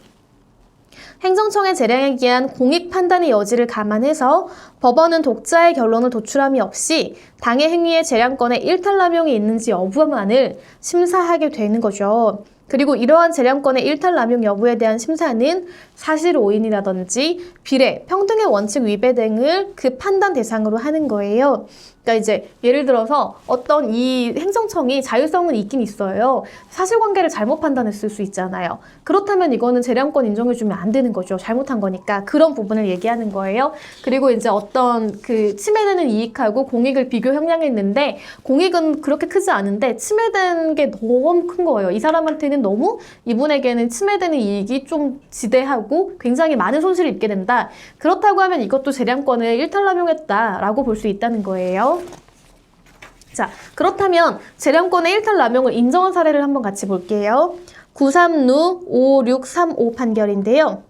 행정청의 재량에 기한 공익 판단의 여지를 감안해서 법원은 독자의 결론을 도출함이 없이 당해 행위의 재량권에 일탈남용이 있는지 여부만을 심사하게 되는 거죠. 그리고 이러한 재량권의 일탈남용 여부에 대한 심사는 사실 오인이라든지 비례, 평등의 원칙 위배 등을 그 판단 대상으로 하는 거예요. 그러니까 이제 예를 들어서 어떤 이 행정청이 자율성은 있긴 있어요. 사실관계를 잘못 판단했을 수 있잖아요. 그렇다면 이거는 재량권 인정해주면 안 되는 거죠. 잘못한 거니까. 그런 부분을 얘기하는 거예요. 그리고 이제 어떤 그 침해되는 이익하고 공익을 비교 형량했는데 공익은 그렇게 크지 않은데 침해된 게 너무 큰 거예요. 이 사람한테는 너무 이분에게는 침해되는 이익이 좀 지대하고 굉장히 많은 손실을 입게 된다. 그렇다고 하면 이것도 재량권을 일탈남용했다라고 볼 수 있다는 거예요. 자, 그렇다면 재량권의 일탈 남용을 인정한 사례를 한번 같이 볼게요. 93루 5635 판결인데요.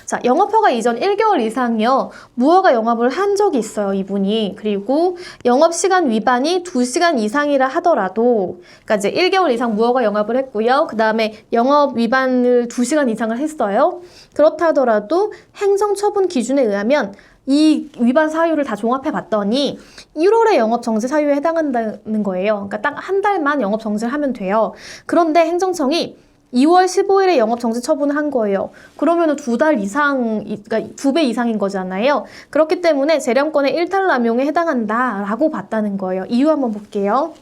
자, 영업허가 이전 1개월 이상이요. 무허가 영업을 한 적이 있어요, 이분이. 그리고 영업시간 위반이 2시간 이상이라 하더라도, 그러니까 이제 1개월 이상 무허가 영업을 했고요. 그 다음에 영업 위반을 2시간 이상을 했어요. 그렇다 하더라도 행정처분 기준에 의하면 이 위반 사유를 다 종합해 봤더니 1월에 영업 정지 사유에 해당한다는 거예요. 그러니까 딱 한 달만 영업 정지를 하면 돼요. 그런데 행정청이 2월 15일에 영업 정지 처분을 한 거예요. 그러면은 2달 이상, 그러니까 2배 이상인 거잖아요. 그렇기 때문에 재량권의 일탈 남용에 해당한다라고 봤다는 거예요. 이유 한번 볼게요.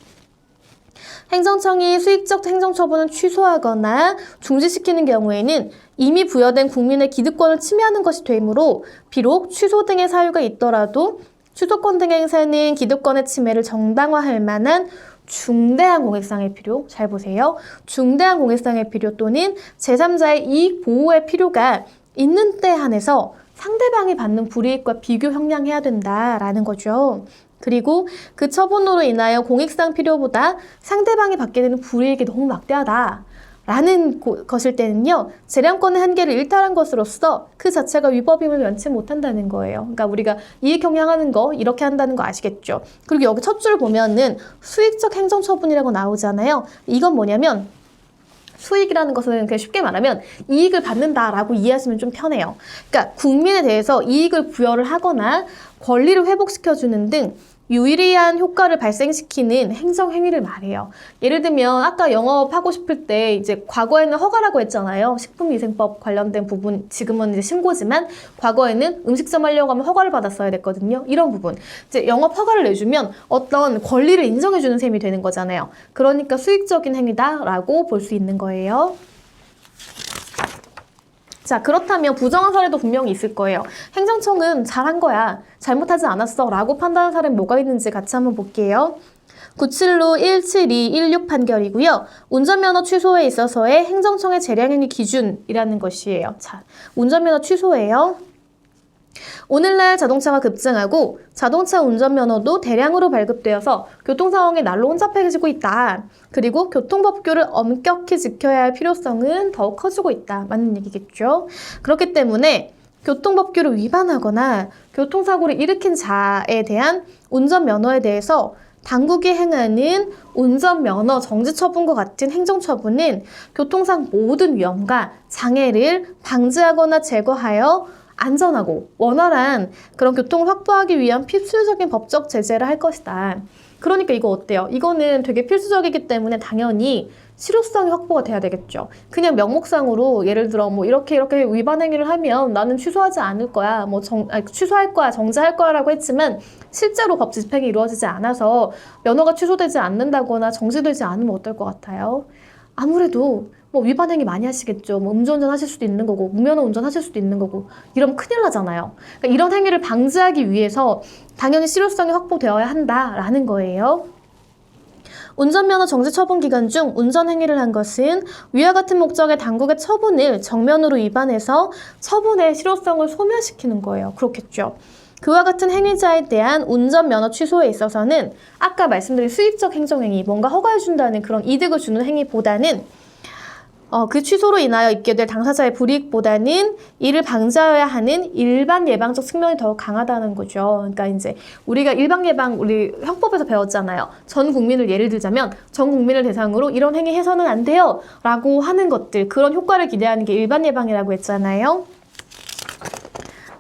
행정청이 수익적 행정처분을 취소하거나 중지시키는 경우에는 이미 부여된 국민의 기득권을 침해하는 것이 되므로 비록 취소 등의 사유가 있더라도 취소권 등의 행사는 기득권의 침해를 정당화할 만한 중대한 공익상의 필요, 잘 보세요. 중대한 공익상의 필요 또는 제3자의 이익 보호의 필요가 있는 때 한해서 상대방이 받는 불이익과 비교 형량해야 된다라는 거죠. 그리고 그 처분으로 인하여 공익상 필요보다 상대방이 받게 되는 불이익이 너무 막대하다. 라는 것일 때는요, 재량권의 한계를 일탈한 것으로서 그 자체가 위법임을 면치 못한다는 거예요. 그러니까 우리가 이익 형량하는 거 이렇게 한다는 거 아시겠죠? 그리고 여기 첫 줄 보면은 수익적 행정처분이라고 나오잖아요. 이건 뭐냐면 수익이라는 것은 그냥 쉽게 말하면 이익을 받는다라고 이해하시면 좀 편해요. 그러니까 국민에 대해서 이익을 부여를 하거나 권리를 회복시켜주는 등 유리한 효과를 발생시키는 행정행위를 말해요. 예를 들면 아까 영업하고 싶을 때 이제 과거에는 허가라고 했잖아요. 식품위생법 관련된 부분, 지금은 이제 신고지만 과거에는 음식점 하려고 하면 허가를 받았어야 됐거든요. 이런 부분. 이제 영업 허가를 내주면 어떤 권리를 인정해주는 셈이 되는 거잖아요. 그러니까 수익적인 행위다라고 볼 수 있는 거예요. 자, 그렇다면 부정한 사례도 분명히 있을 거예요. 행정청은 잘한 거야, 잘못하지 않았어 라고 판단한 사례는 뭐가 있는지 같이 한번 볼게요. 97루 17216 판결이고요. 운전면허 취소에 있어서의 행정청의 재량행위 기준이라는 것이에요. 자, 운전면허 취소예요. 오늘날 자동차가 급증하고 자동차 운전면허도 대량으로 발급되어서 교통상황이 날로 혼잡해지고 있다. 그리고 교통법규를 엄격히 지켜야 할 필요성은 더욱 커지고 있다. 맞는 얘기겠죠? 그렇기 때문에 교통법규를 위반하거나 교통사고를 일으킨 자에 대한 운전면허에 대해서 당국이 행하는 운전면허 정지처분과 같은 행정처분은 교통상 모든 위험과 장애를 방지하거나 제거하여 안전하고 원활한 그런 교통을 확보하기 위한 필수적인 법적 제재를 할 것이다. 그러니까 이거 어때요? 이거는 되게 필수적이기 때문에 당연히 실효성이 확보가 돼야 되겠죠. 그냥 명목상으로 예를 들어 뭐 이렇게 위반 행위를 하면 나는 취소하지 않을 거야, 취소할 거야, 정지할 거야라고 했지만 실제로 법 집행이 이루어지지 않아서 면허가 취소되지 않는다거나 정지되지 않으면 어떨 것 같아요? 아무래도 뭐 위반 행위 많이 하시겠죠. 뭐 음주운전 하실 수도 있는 거고 무면허 운전 하실 수도 있는 거고 이러면 큰일 나잖아요. 그러니까 이런 행위를 방지하기 위해서 당연히 실효성이 확보되어야 한다라는 거예요. 운전면허 정지 처분 기간 중 운전 행위를 한 것은 위와 같은 목적의 당국의 처분을 정면으로 위반해서 처분의 실효성을 소멸시키는 거예요. 그렇겠죠. 그와 같은 행위자에 대한 운전면허 취소에 있어서는 아까 말씀드린 수익적 행정행위, 뭔가 허가해준다는 그런 이득을 주는 행위보다는 그 취소로 인하여 입게 될 당사자의 불이익보다는 이를 방지하여야 하는 일반 예방적 측면이 더 강하다는 거죠. 그러니까 이제 우리가 일반 예방, 우리 형법에서 배웠잖아요. 전 국민을 예를 들자면 전 국민을 대상으로 이런 행위 해서는 안 돼요 라고 하는 것들, 그런 효과를 기대하는 게 일반 예방이라고 했잖아요.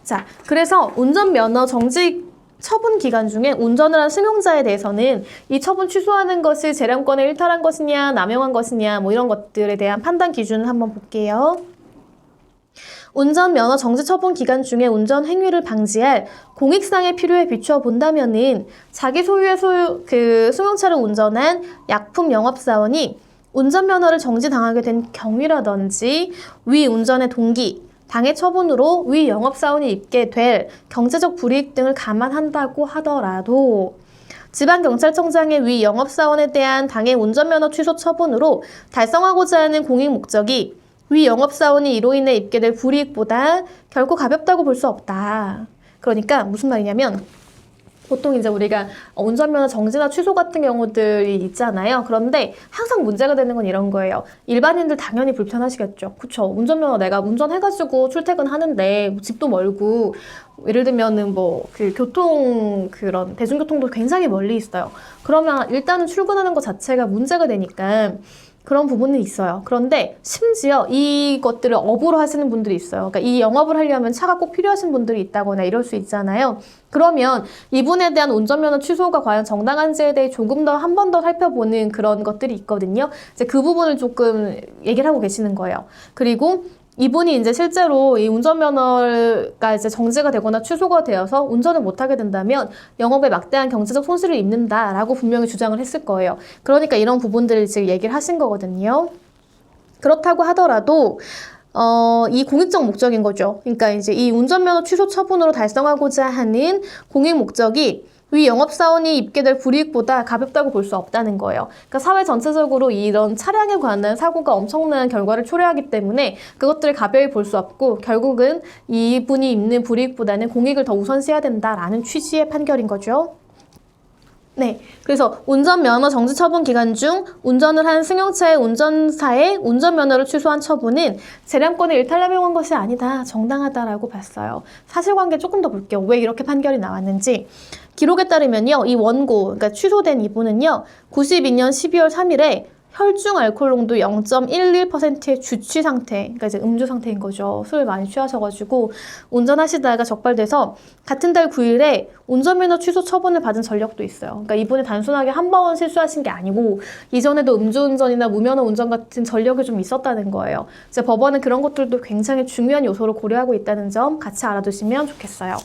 자, 그래서 운전면허 정지 처분 기간 중에 운전을 한 승용자에 대해서는 이 처분 취소하는 것이 재량권을 일탈한 것이냐, 남용한 것이냐, 뭐 이런 것들에 대한 판단 기준을 한번 볼게요. 운전면허 정지 처분 기간 중에 운전 행위를 방지할 공익상의 필요에 비추어 본다면은 자기 소유의 승용차를 운전한 약품 영업사원이 운전면허를 정지당하게 된 경위라든지 위 운전의 동기, 당해 처분으로 위 영업사원이 입게 될 경제적 불이익 등을 감안한다고 하더라도 지방경찰청장의 위 영업사원에 대한 당해 운전면허 취소 처분으로 달성하고자 하는 공익 목적이 위 영업사원이 이로 인해 입게 될 불이익보다 결코 가볍다고 볼 수 없다. 그러니까 무슨 말이냐면 보통 이제 우리가 운전면허 정지나 취소 같은 경우들이 있잖아요. 그런데 항상 문제가 되는 건 이런 거예요. 일반인들 당연히 불편하시겠죠. 그쵸? 운전면허 내가 운전해가지고 출퇴근하는데 뭐 집도 멀고 예를 들면은 뭐 그 교통 그런 대중교통도 굉장히 멀리 있어요. 그러면 일단은 출근하는 것 자체가 문제가 되니까 그런 부분은 있어요. 그런데 심지어 이것들을 업으로 하시는 분들이 있어요. 그러니까 이 영업을 하려면 차가 꼭 필요하신 분들이 있다거나 이럴 수 있잖아요. 그러면 이분에 대한 운전면허 취소가 과연 정당한지에 대해 조금 더 한 번 더 살펴보는 그런 것들이 있거든요. 이제 그 부분을 조금 얘기를 하고 계시는 거예요. 그리고 이분이 이제 실제로 이 운전면허가 이제 정지가 되거나 취소가 되어서 운전을 못하게 된다면 영업에 막대한 경제적 손실을 입는다라고 분명히 주장을 했을 거예요. 그러니까 이런 부분들을 지금 얘기를 하신 거거든요. 그렇다고 하더라도 이 공익적 목적인 거죠. 그러니까 이제 이 운전면허 취소 처분으로 달성하고자 하는 공익 목적이 위 영업사원이 입게 될 불이익보다 가볍다고 볼 수 없다는 거예요. 그러니까 사회 전체적으로 이런 차량에 관한 사고가 엄청난 결과를 초래하기 때문에 그것들을 가벼이 볼 수 없고 결국은 이분이 입는 불이익보다는 공익을 더 우선시해야 된다라는 취지의 판결인 거죠. 네, 그래서 운전면허 정지 처분 기간 중 운전을 한 승용차의 운전사의 운전면허를 취소한 처분은 재량권을 일탈남용한 것이 아니다, 정당하다라고 봤어요. 사실관계 조금 더 볼게요. 왜 이렇게 판결이 나왔는지. 기록에 따르면요, 이 원고, 그러니까 취소된 이분은요, 92년 12월 3일에 혈중 알코올 농도 0.11%의 주취 상태, 그러니까 이제 음주 상태인 거죠. 술을 많이 취하셔가지고 운전하시다가 적발돼서 같은 달 9일에 운전면허 취소 처분을 받은 전력도 있어요. 그러니까 이분이 단순하게 한 번 실수하신 게 아니고 이전에도 음주운전이나 무면허 운전 같은 전력이 좀 있었다는 거예요. 이제 법원은 그런 것들도 굉장히 중요한 요소로 고려하고 있다는 점 같이 알아두시면 좋겠어요.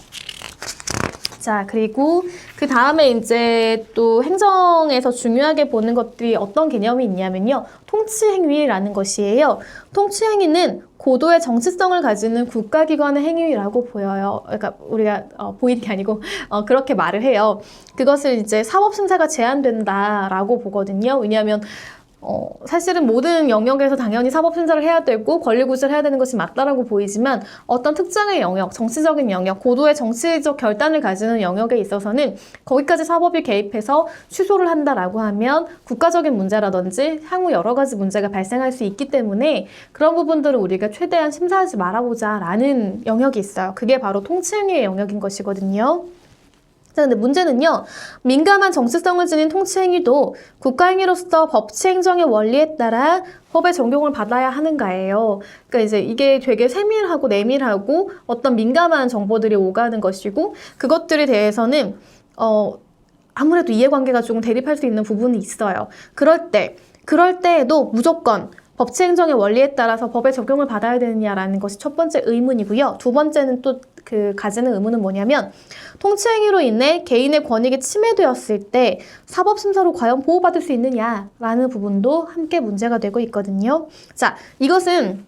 자, 그리고 그 다음에 이제 또 행정에서 중요하게 보는 것들이 어떤 개념이 있냐면요. 통치행위라는 것이에요. 통치행위는 고도의 정치성을 가지는 국가기관의 행위라고 보여요. 그러니까 우리가 보이는 게 아니고 그렇게 말을 해요. 그것을 이제 사법심사가 제한된다라고 보거든요. 왜냐하면 사실은 모든 영역에서 당연히 사법심사를 해야 되고 권리구제를 해야 되는 것이 맞다라고 보이지만 어떤 특정의 영역, 정치적인 영역, 고도의 정치적 결단을 가지는 영역에 있어서는 거기까지 사법이 개입해서 취소를 한다라고 하면 국가적인 문제라든지 향후 여러 가지 문제가 발생할 수 있기 때문에 그런 부분들을 우리가 최대한 심사하지 말아보자라는 영역이 있어요. 그게 바로 통치행위의 영역인 것이거든요. 근데 문제는요, 민감한 정치성을 지닌 통치행위도 국가행위로서 법치행정의 원리에 따라 법의 적용을 받아야 하는가예요. 그러니까 이제 이게 되게 세밀하고 내밀하고 어떤 민감한 정보들이 오가는 것이고 그것들에 대해서는 아무래도 이해관계가 조금 대립할 수 있는 부분이 있어요. 그럴 때에도 무조건 법치행정의 원리에 따라서 법의 적용을 받아야 되느냐라는 것이 첫 번째 의문이고요. 두 번째는 또 가지는 의문은 뭐냐면 통치행위로 인해 개인의 권익이 침해되었을 때 사법심사로 과연 보호받을 수 있느냐라는 부분도 함께 문제가 되고 있거든요. 자, 이것은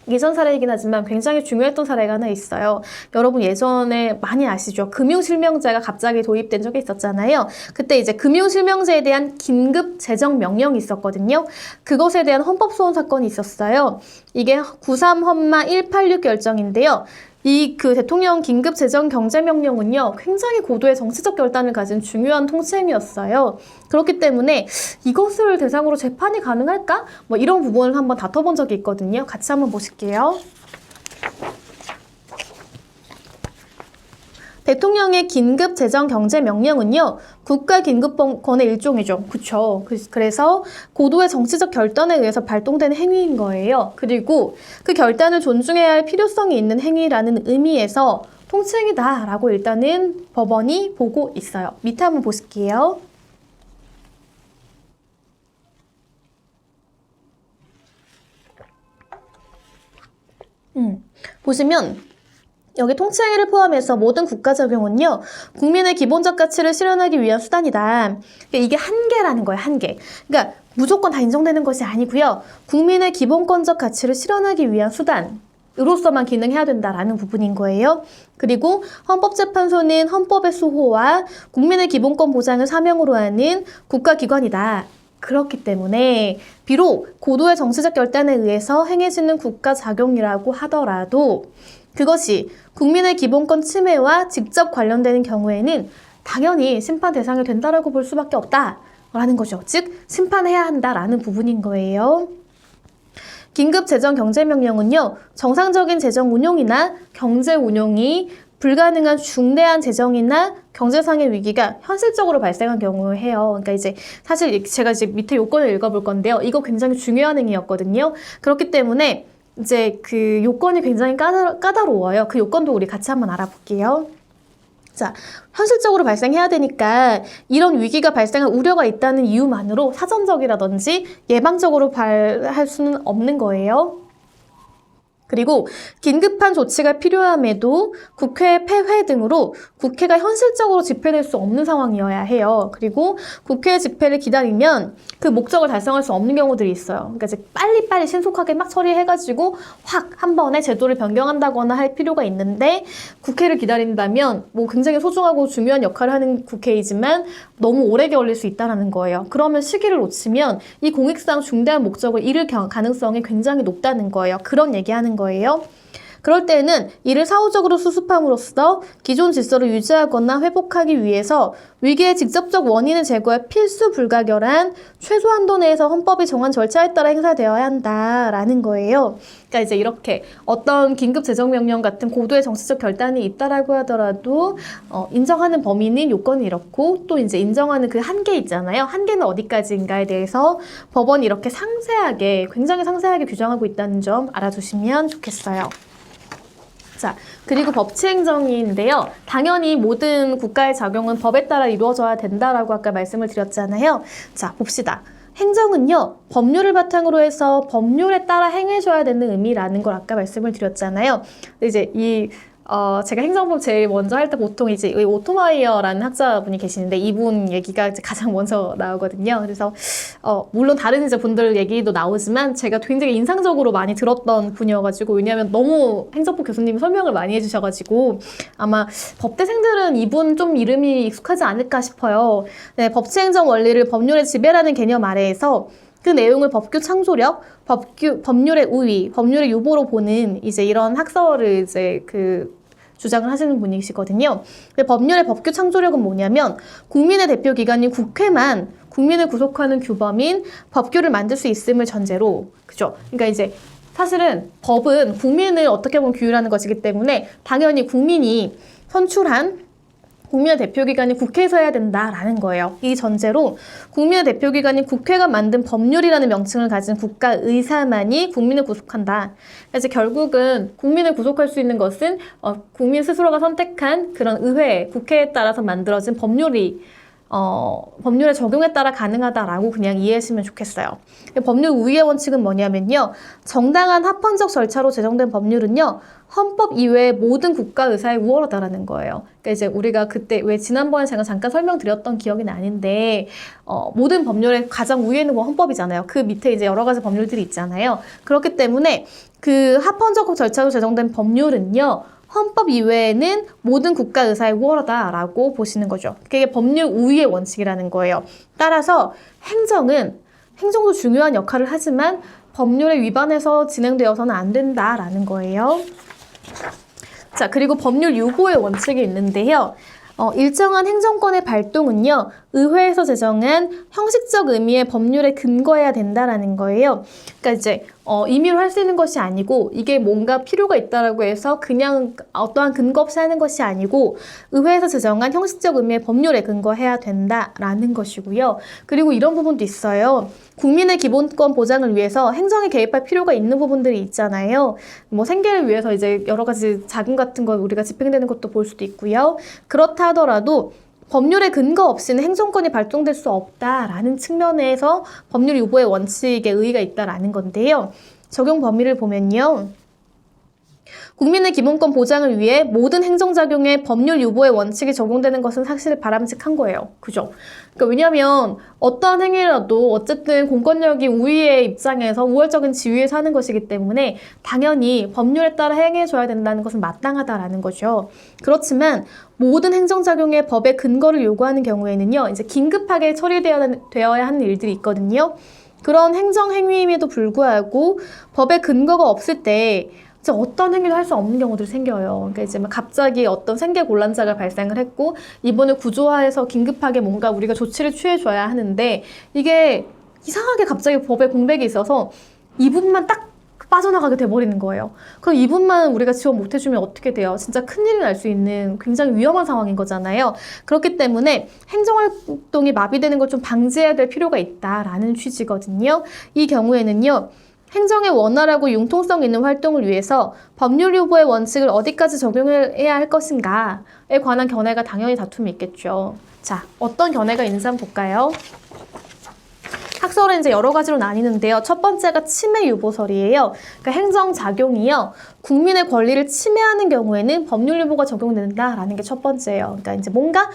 예전 사례이긴 하지만 굉장히 중요했던 사례가 하나 있어요. 여러분 예전에 많이 아시죠? 금융실명제가 갑자기 도입된 적이 있었잖아요. 그때 이제 금융실명제에 대한 긴급 제정 명령이 있었거든요. 그것에 대한 헌법소원 사건이 있었어요. 이게 93헌마186 결정인데요. 그 대통령 긴급 재정 경제 명령은요, 굉장히 고도의 정치적 결단을 가진 중요한 통치행위였어요. 그렇기 때문에 이것을 대상으로 재판이 가능할까? 뭐 이런 부분을 한번 다퉈본 적이 있거든요. 같이 한번 보실게요. 대통령의 긴급 재정 경제 명령은요, 국가 긴급권의 일종이죠. 그쵸? 그래서 고도의 정치적 결단에 의해서 발동된 행위인 거예요. 그리고 그 결단을 존중해야 할 필요성이 있는 행위라는 의미에서 통치행위다라고 일단은 법원이 보고 있어요. 밑에 한번 보실게요. 보시면 여기 통치행위를 포함해서 모든 국가 적용은요, 국민의 기본적 가치를 실현하기 위한 수단이다. 그러니까 이게 한계라는 거예요, 한계. 그러니까 무조건 다 인정되는 것이 아니고요, 국민의 기본권적 가치를 실현하기 위한 수단으로서만 기능해야 된다라는 부분인 거예요. 그리고 헌법재판소는 헌법의 수호와 국민의 기본권 보장을 사명으로 하는 국가기관이다. 그렇기 때문에 비록 고도의 정치적 결단에 의해서 행해지는 국가 작용이라고 하더라도 그것이 국민의 기본권 침해와 직접 관련되는 경우에는 당연히 심판 대상이 된다라고 볼 수밖에 없다라는 거죠. 즉 심판해야 한다라는 부분인 거예요. 긴급 재정 경제 명령은요, 정상적인 재정 운용이나 경제 운용이 불가능한 중대한 재정이나 경제상의 위기가 현실적으로 발생한 경우에 해요. 그러니까 이제 사실 제가 이제 밑에 요건을 읽어볼 건데요. 이거 굉장히 중요한 행위였거든요. 그렇기 때문에 이제 그 요건이 굉장히 까다로워요. 그 요건도 우리 같이 한번 알아볼게요. 자, 현실적으로 발생해야 되니까 이런 위기가 발생할 우려가 있다는 이유만으로 사전적이라든지 예방적으로 발할 수는 없는 거예요. 그리고 긴급한 조치가 필요함에도 국회 폐회 등으로 국회가 현실적으로 집회될 수 없는 상황이어야 해요. 그리고 국회 집회를 기다리면 그 목적을 달성할 수 없는 경우들이 있어요. 그러니까 이제 빨리빨리 신속하게 막 처리해가지고 확 한 번에 제도를 변경한다거나 할 필요가 있는데 국회를 기다린다면 뭐 굉장히 소중하고 중요한 역할을 하는 국회이지만 너무 오래 걸릴 수 있다는 거예요. 그러면 시기를 놓치면 이 공익상 중대한 목적을 잃을 가능성이 굉장히 높다는 거예요. 그런 얘기하는 거예요. 그럴 때에는 이를 사후적으로 수습함으로써 기존 질서를 유지하거나 회복하기 위해서 위기의 직접적 원인을 제거해 필수 불가결한 최소 한도 내에서 헌법이 정한 절차에 따라 행사되어야 한다라는 거예요. 그러니까 이제 이렇게 어떤 긴급 재정명령 같은 고도의 정치적 결단이 있다라고 하더라도 인정하는 범위는 요건이 이렇고 또 이제 인정하는 그 한계 있잖아요. 한계는 어디까지인가에 대해서 법원이 이렇게 상세하게, 굉장히 상세하게 규정하고 있다는 점 알아두시면 좋겠어요. 자, 그리고 법치행정인데요. 당연히 모든 국가의 작용은 법에 따라 이루어져야 된다라고 아까 말씀을 드렸잖아요. 자, 봅시다. 행정은요, 법률을 바탕으로 해서 법률에 따라 행해줘야 되는 의미라는 걸 아까 말씀을 드렸잖아요. 이제 제가 행정법 제일 먼저 할 때 보통 이제 오토마이어라는 학자분이 계시는데 이분 얘기가 이제 가장 먼저 나오거든요. 그래서 물론 다른 이제 분들 얘기도 나오지만 제가 굉장히 인상적으로 많이 들었던 분이어가지고, 왜냐하면 너무 행정법 교수님이 설명을 많이 해주셔가지고 아마 법대생들은 이분 좀 이름이 익숙하지 않을까 싶어요. 네, 법치행정 원리를 법률의 지배라는 개념 아래에서 그 내용을 법규 창조력, 법률의 우위, 법률의 유보로 보는 이제 이런 학설을 이제 주장을 하시는 분이시거든요. 근데 법률의 법규 창조력은 뭐냐면 국민의 대표 기관인 국회만 국민을 구속하는 규범인 법규를 만들 수 있음을 전제로, 그죠? 그러니까 이제 사실은 법은 국민을 어떻게 보면 규율하는 것이기 때문에 당연히 국민이 선출한 국민의 대표기관이 국회에서 해야 된다라는 거예요. 이 전제로 국민의 대표기관인 국회가 만든 법률이라는 명칭을 가진 국가의사만이 국민을 구속한다. 그래서 결국은 국민을 구속할 수 있는 것은 국민 스스로가 선택한 그런 의회, 국회에 따라서 만들어진 법률의 적용에 따라 가능하다라고 그냥 이해하시면 좋겠어요. 법률 우위의 원칙은 뭐냐면요. 정당한 합헌적 절차로 제정된 법률은요. 헌법 이외의 모든 국가의사에 우월하다라는 거예요. 그러니까 이제 우리가 그때 왜 지난번에 제가 잠깐 설명드렸던 기억이 나는데 모든 법률의 가장 위에는 뭐 헌법이잖아요. 그 밑에 이제 여러 가지 법률들이 있잖아요. 그렇기 때문에 그 합헌적 절차로 제정된 법률은요. 헌법 이외에는 모든 국가의사에 우월하다라고 보시는 거죠. 그게 법률 우위의 원칙이라는 거예요. 따라서 행정도 중요한 역할을 하지만 법률에 위반해서 진행되어서는 안 된다라는 거예요. 자, 그리고 법률 유보의 원칙이 있는데요. 일정한 행정권의 발동은요, 의회에서 제정한 형식적 의미의 법률에 근거해야 된다라는 거예요. 그러니까 이제 임의로 할 수 있는 것이 아니고 이게 뭔가 필요가 있다라고 해서 그냥 어떠한 근거 없이 하는 것이 아니고 의회에서 제정한 형식적 의미의 법률에 근거해야 된다라는 것이고요. 그리고 이런 부분도 있어요. 국민의 기본권 보장을 위해서 행정에 개입할 필요가 있는 부분들이 있잖아요. 뭐 생계를 위해서 이제 여러 가지 자금 같은 거 우리가 집행되는 것도 볼 수도 있고요. 그렇다 하더라도 법률의 근거 없이는 행정권이 발동될 수 없다라는 측면에서 법률 유보의 원칙에 의의가 있다라는 건데요. 적용 범위를 보면요. 국민의 기본권 보장을 위해 모든 행정작용에 법률 유보의 원칙이 적용되는 것은 사실 바람직한 거예요. 그죠? 그러니까 왜냐하면 어떠한 행위라도 어쨌든 공권력이 우위의 입장에서 우월적인 지위에서 하는 것이기 때문에 당연히 법률에 따라 행해줘야 된다는 것은 마땅하다라는 거죠. 그렇지만 모든 행정작용에 법의 근거를 요구하는 경우에는요. 이제 긴급하게 처리되어야 하는 일들이 있거든요. 그런 행정행위임에도 불구하고 법의 근거가 없을 때 이제 어떤 행위도 할 수 없는 경우들이 생겨요. 그러니까 이제 막 갑자기 어떤 생계곤란자가 발생을 했고 이번에 구조화해서 긴급하게 뭔가 우리가 조치를 취해줘야 하는데 이게 이상하게 갑자기 법에 공백이 있어서 이 부분만 딱 빠져나가게 돼버리는 거예요. 그럼 이 부분만 우리가 지원 못 해주면 어떻게 돼요? 진짜 큰일이 날 수 있는 굉장히 위험한 상황인 거잖아요. 그렇기 때문에 행정활동이 마비되는 걸 좀 방지해야 될 필요가 있다라는 취지거든요. 이 경우에는요. 행정의 원활하고 융통성 있는 활동을 위해서 법률 유보의 원칙을 어디까지 적용해야 할 것인가에 관한 견해가 당연히 다툼이 있겠죠. 자, 어떤 견해가 있는지 한번 볼까요? 학설은 이제 여러 가지로 나뉘는데요. 첫 번째가 침해 유보설이에요. 그러니까 행정작용이요. 국민의 권리를 침해하는 경우에는 법률 유보가 적용된다라는 게 첫 번째예요. 그러니까 이제 뭔가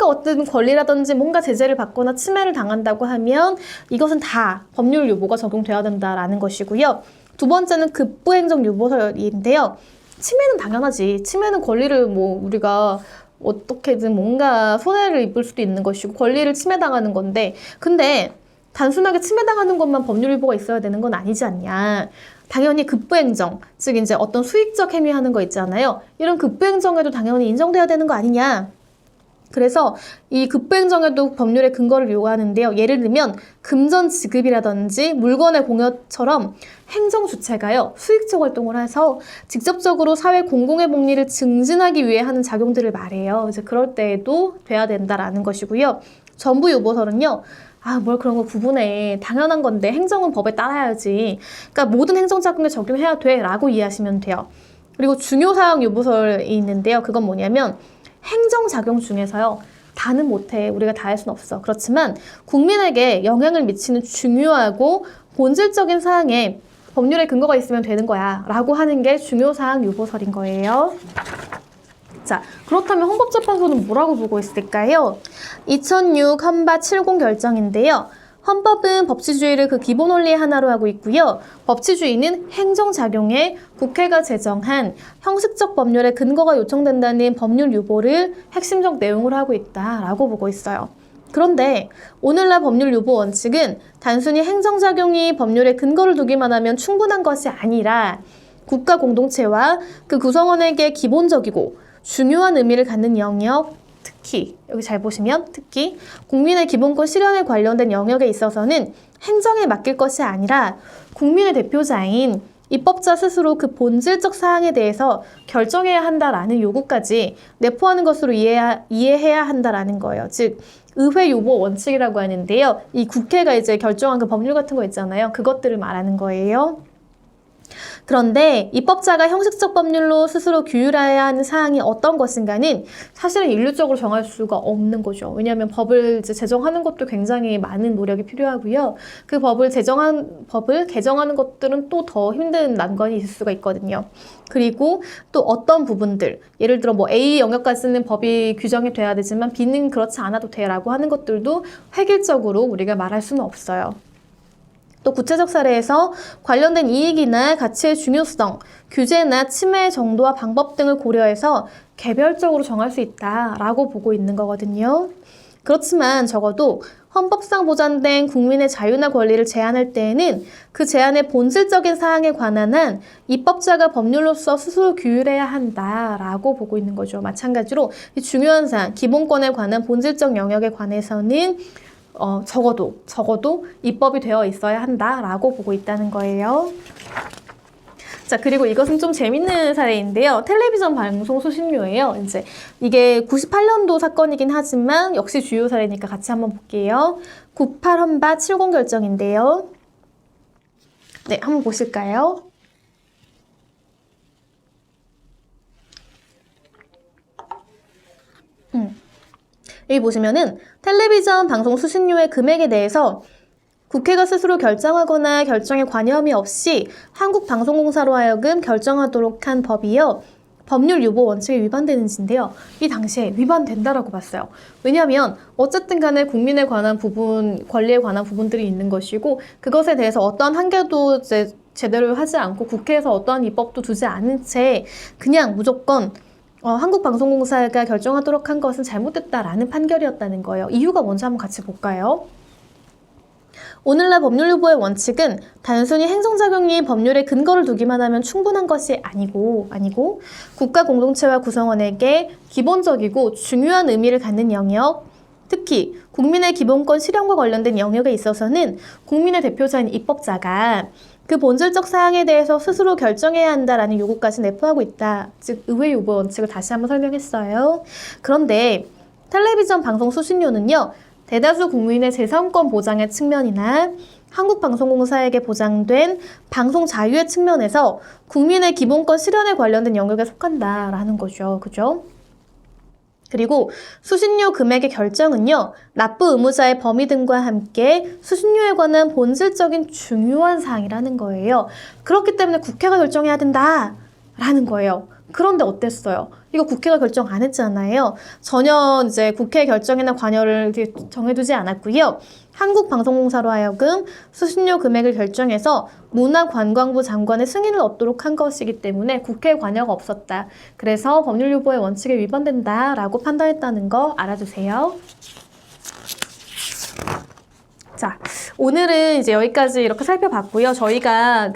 어떤 권리라든지 뭔가 제재를 받거나 침해를 당한다고 하면 이것은 다 법률 유보가 적용돼야 된다라는 것이고요. 두 번째는 급부행정 유보설인데요. 침해는 당연하지. 침해는 권리를 뭐 우리가 어떻게든 뭔가 손해를 입을 수도 있는 것이고 권리를 침해당하는 건데 근데 단순하게 침해당하는 것만 법률 위보가 있어야 되는 건 아니지 않냐. 당연히 급부행정, 즉 이제 어떤 수익적 행위하는 거 있잖아요. 이런 급부행정에도 당연히 인정돼야 되는 거 아니냐. 그래서 이 급부행정에도 법률의 근거를 요구하는데요. 예를 들면 금전 지급이라든지 물건의 공여처럼 행정 주체가요. 수익적 활동을 해서 직접적으로 사회 공공의 복리를 증진하기 위해 하는 작용들을 말해요. 이제 그럴 때에도 돼야 된다라는 것이고요. 전부 유보설은요. 뭘 그런 거 구분해. 당연한 건데 행정은 법에 따라야지. 그러니까 모든 행정작용에 적용해야 돼 라고 이해하시면 돼요. 그리고 중요사항 유보설이 있는데요. 그건 뭐냐면 행정작용 중에서요. 다는 못해. 우리가 다 할 수는 없어. 그렇지만 국민에게 영향을 미치는 중요하고 본질적인 사항에 법률의 근거가 있으면 되는 거야 라고 하는 게 중요사항 유보설인 거예요. 자, 그렇다면 헌법재판소는 뭐라고 보고 있을까요? 2006 헌바 70 결정인데요. 헌법은 법치주의를 그 기본 원리의 하나로 하고 있고요. 법치주의는 행정작용에 국회가 제정한 형식적 법률의 근거가 요청된다는 법률 유보를 핵심적 내용으로 하고 있다라고 보고 있어요. 그런데 오늘날 법률 유보 원칙은 단순히 행정작용이 법률의 근거를 두기만 하면 충분한 것이 아니라 국가 공동체와 그 구성원에게 기본적이고 중요한 의미를 갖는 영역, 특히 여기 잘 보시면 특히 국민의 기본권 실현에 관련된 영역에 있어서는 행정에 맡길 것이 아니라 국민의 대표자인 입법자 스스로 그 본질적 사항에 대해서 결정해야 한다라는 요구까지 내포하는 것으로 이해해야 한다라는 거예요. 즉 의회 유보 원칙이라고 하는데요. 이 국회가 이제 결정한 그 법률 같은 거 있잖아요. 그것들을 말하는 거예요. 그런데 입법자가 형식적 법률로 스스로 규율해야 하는 사항이 어떤 것인가는 사실은 일률적으로 정할 수가 없는 거죠. 왜냐하면 법을 이제 제정하는 것도 굉장히 많은 노력이 필요하고요. 그 법을 개정하는 것들은 또 더 힘든 난관이 있을 수가 있거든요. 그리고 또 어떤 부분들, 예를 들어 뭐 A 영역까지는 법이 규정이 돼야 되지만 B는 그렇지 않아도 돼라고 하는 것들도 획일적으로 우리가 말할 수는 없어요. 또 구체적 사례에서 관련된 이익이나 가치의 중요성, 규제나 침해의 정도와 방법 등을 고려해서 개별적으로 정할 수 있다라고 보고 있는 거거든요. 그렇지만 적어도 헌법상 보장된 국민의 자유나 권리를 제한할 때에는 그 제한의 본질적인 사항에 관한 한 입법자가 법률로서 스스로 규율해야 한다라고 보고 있는 거죠. 마찬가지로 이 중요한 사항, 기본권에 관한 본질적 영역에 관해서는 적어도 입법이 되어 있어야 한다라고 보고 있다는 거예요. 자, 그리고 이것은 좀 재밌는 사례인데요. 텔레비전 방송 수신료예요. 이제 이게 98년도 사건이긴 하지만 역시 주요 사례니까 같이 한번 볼게요. 98 헌바 70 결정인데요. 네, 한번 보실까요? 여기 보시면은 텔레비전 방송 수신료의 금액에 대해서 국회가 스스로 결정하거나 결정에 관여함이 없이 한국방송공사로 하여금 결정하도록 한 법이요. 법률 유보 원칙에 위반되는지인데요. 이 당시에 위반된다라고 봤어요. 왜냐하면 어쨌든 간에 국민에 관한 부분, 권리에 관한 부분들이 있는 것이고 그것에 대해서 어떠한 한계도 제대로 하지 않고 국회에서 어떠한 입법도 두지 않은 채 그냥 무조건 한국방송공사가 결정하도록 한 것은 잘못됐다라는 판결이었다는 거예요. 이유가 뭔지 한번 같이 볼까요? 오늘날 법률유보의 원칙은 단순히 행정작용이 법률에 근거를 두기만 하면 충분한 것이 아니고 국가 공동체와 구성원에게 기본적이고 중요한 의미를 갖는 영역, 특히 국민의 기본권 실현과 관련된 영역에 있어서는 국민의 대표자인 입법자가 그 본질적 사항에 대해서 스스로 결정해야 한다라는 요구까지 내포하고 있다. 즉 의회유보 원칙을 다시 한번 설명했어요. 그런데 텔레비전 방송 수신료는요. 대다수 국민의 재산권 보장의 측면이나 한국방송공사에게 보장된 방송 자유의 측면에서 국민의 기본권 실현에 관련된 영역에 속한다라는 거죠. 그죠? 그리고 수신료 금액의 결정은요. 납부 의무자의 범위 등과 함께 수신료에 관한 본질적인 중요한 사항이라는 거예요. 그렇기 때문에 국회가 결정해야 된다라는 거예요. 그런데 어땠어요? 이거 국회가 결정 안 했잖아요. 전혀 이제 국회 결정이나 관여를 정해두지 않았고요. 한국방송공사로 하여금 수신료 금액을 결정해서 문화관광부 장관의 승인을 얻도록 한 것이기 때문에 국회 관여가 없었다. 그래서 법률유보의 원칙에 위반된다라고 판단했다는 거 알아두세요. 자, 오늘은 이제 여기까지 이렇게 살펴봤고요. 저희가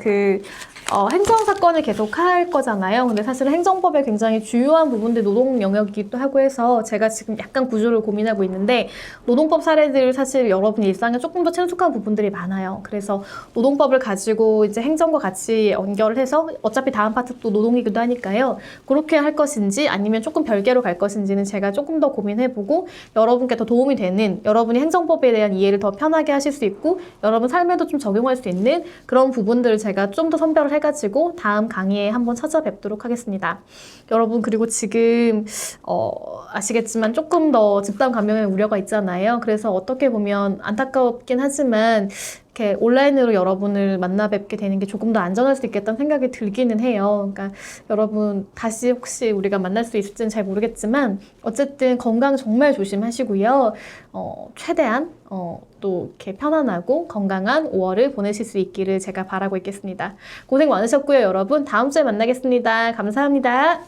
행정사건을 계속 할 거잖아요. 근데 사실 행정법에 굉장히 주요한 부분들 노동 영역이기도 하고 해서 제가 지금 약간 구조를 고민하고 있는데 노동법 사례들 사실 여러분 일상에 조금 더 친숙한 부분들이 많아요. 그래서 노동법을 가지고 이제 행정과 같이 연결을 해서 어차피 다음 파트 또 노동이기도 하니까요. 그렇게 할 것인지 아니면 조금 별개로 갈 것인지는 제가 조금 더 고민해보고 여러분께 더 도움이 되는 여러분이 행정법에 대한 이해를 더 편하게 하실 수 있고 여러분 삶에도 좀 적용할 수 있는 그런 부분들을 제가 좀 더 선별을 해가지고 다음 강의에 한번 찾아뵙도록 하겠습니다. 여러분 그리고 지금 아시겠지만 조금 더 집단 감염의 우려가 있잖아요. 그래서 어떻게 보면 안타깝긴 하지만 이렇게 온라인으로 여러분을 만나 뵙게 되는 게 조금 더 안전할 수 있겠다는 생각이 들기는 해요. 그러니까 여러분 다시 혹시 우리가 만날 수 있을지는 잘 모르겠지만 어쨌든 건강 정말 조심하시고요. 최대한 또 이렇게 편안하고 건강한 5월을 보내실 수 있기를 제가 바라고 있겠습니다. 고생 많으셨고요, 여러분. 다음 주에 만나겠습니다. 감사합니다.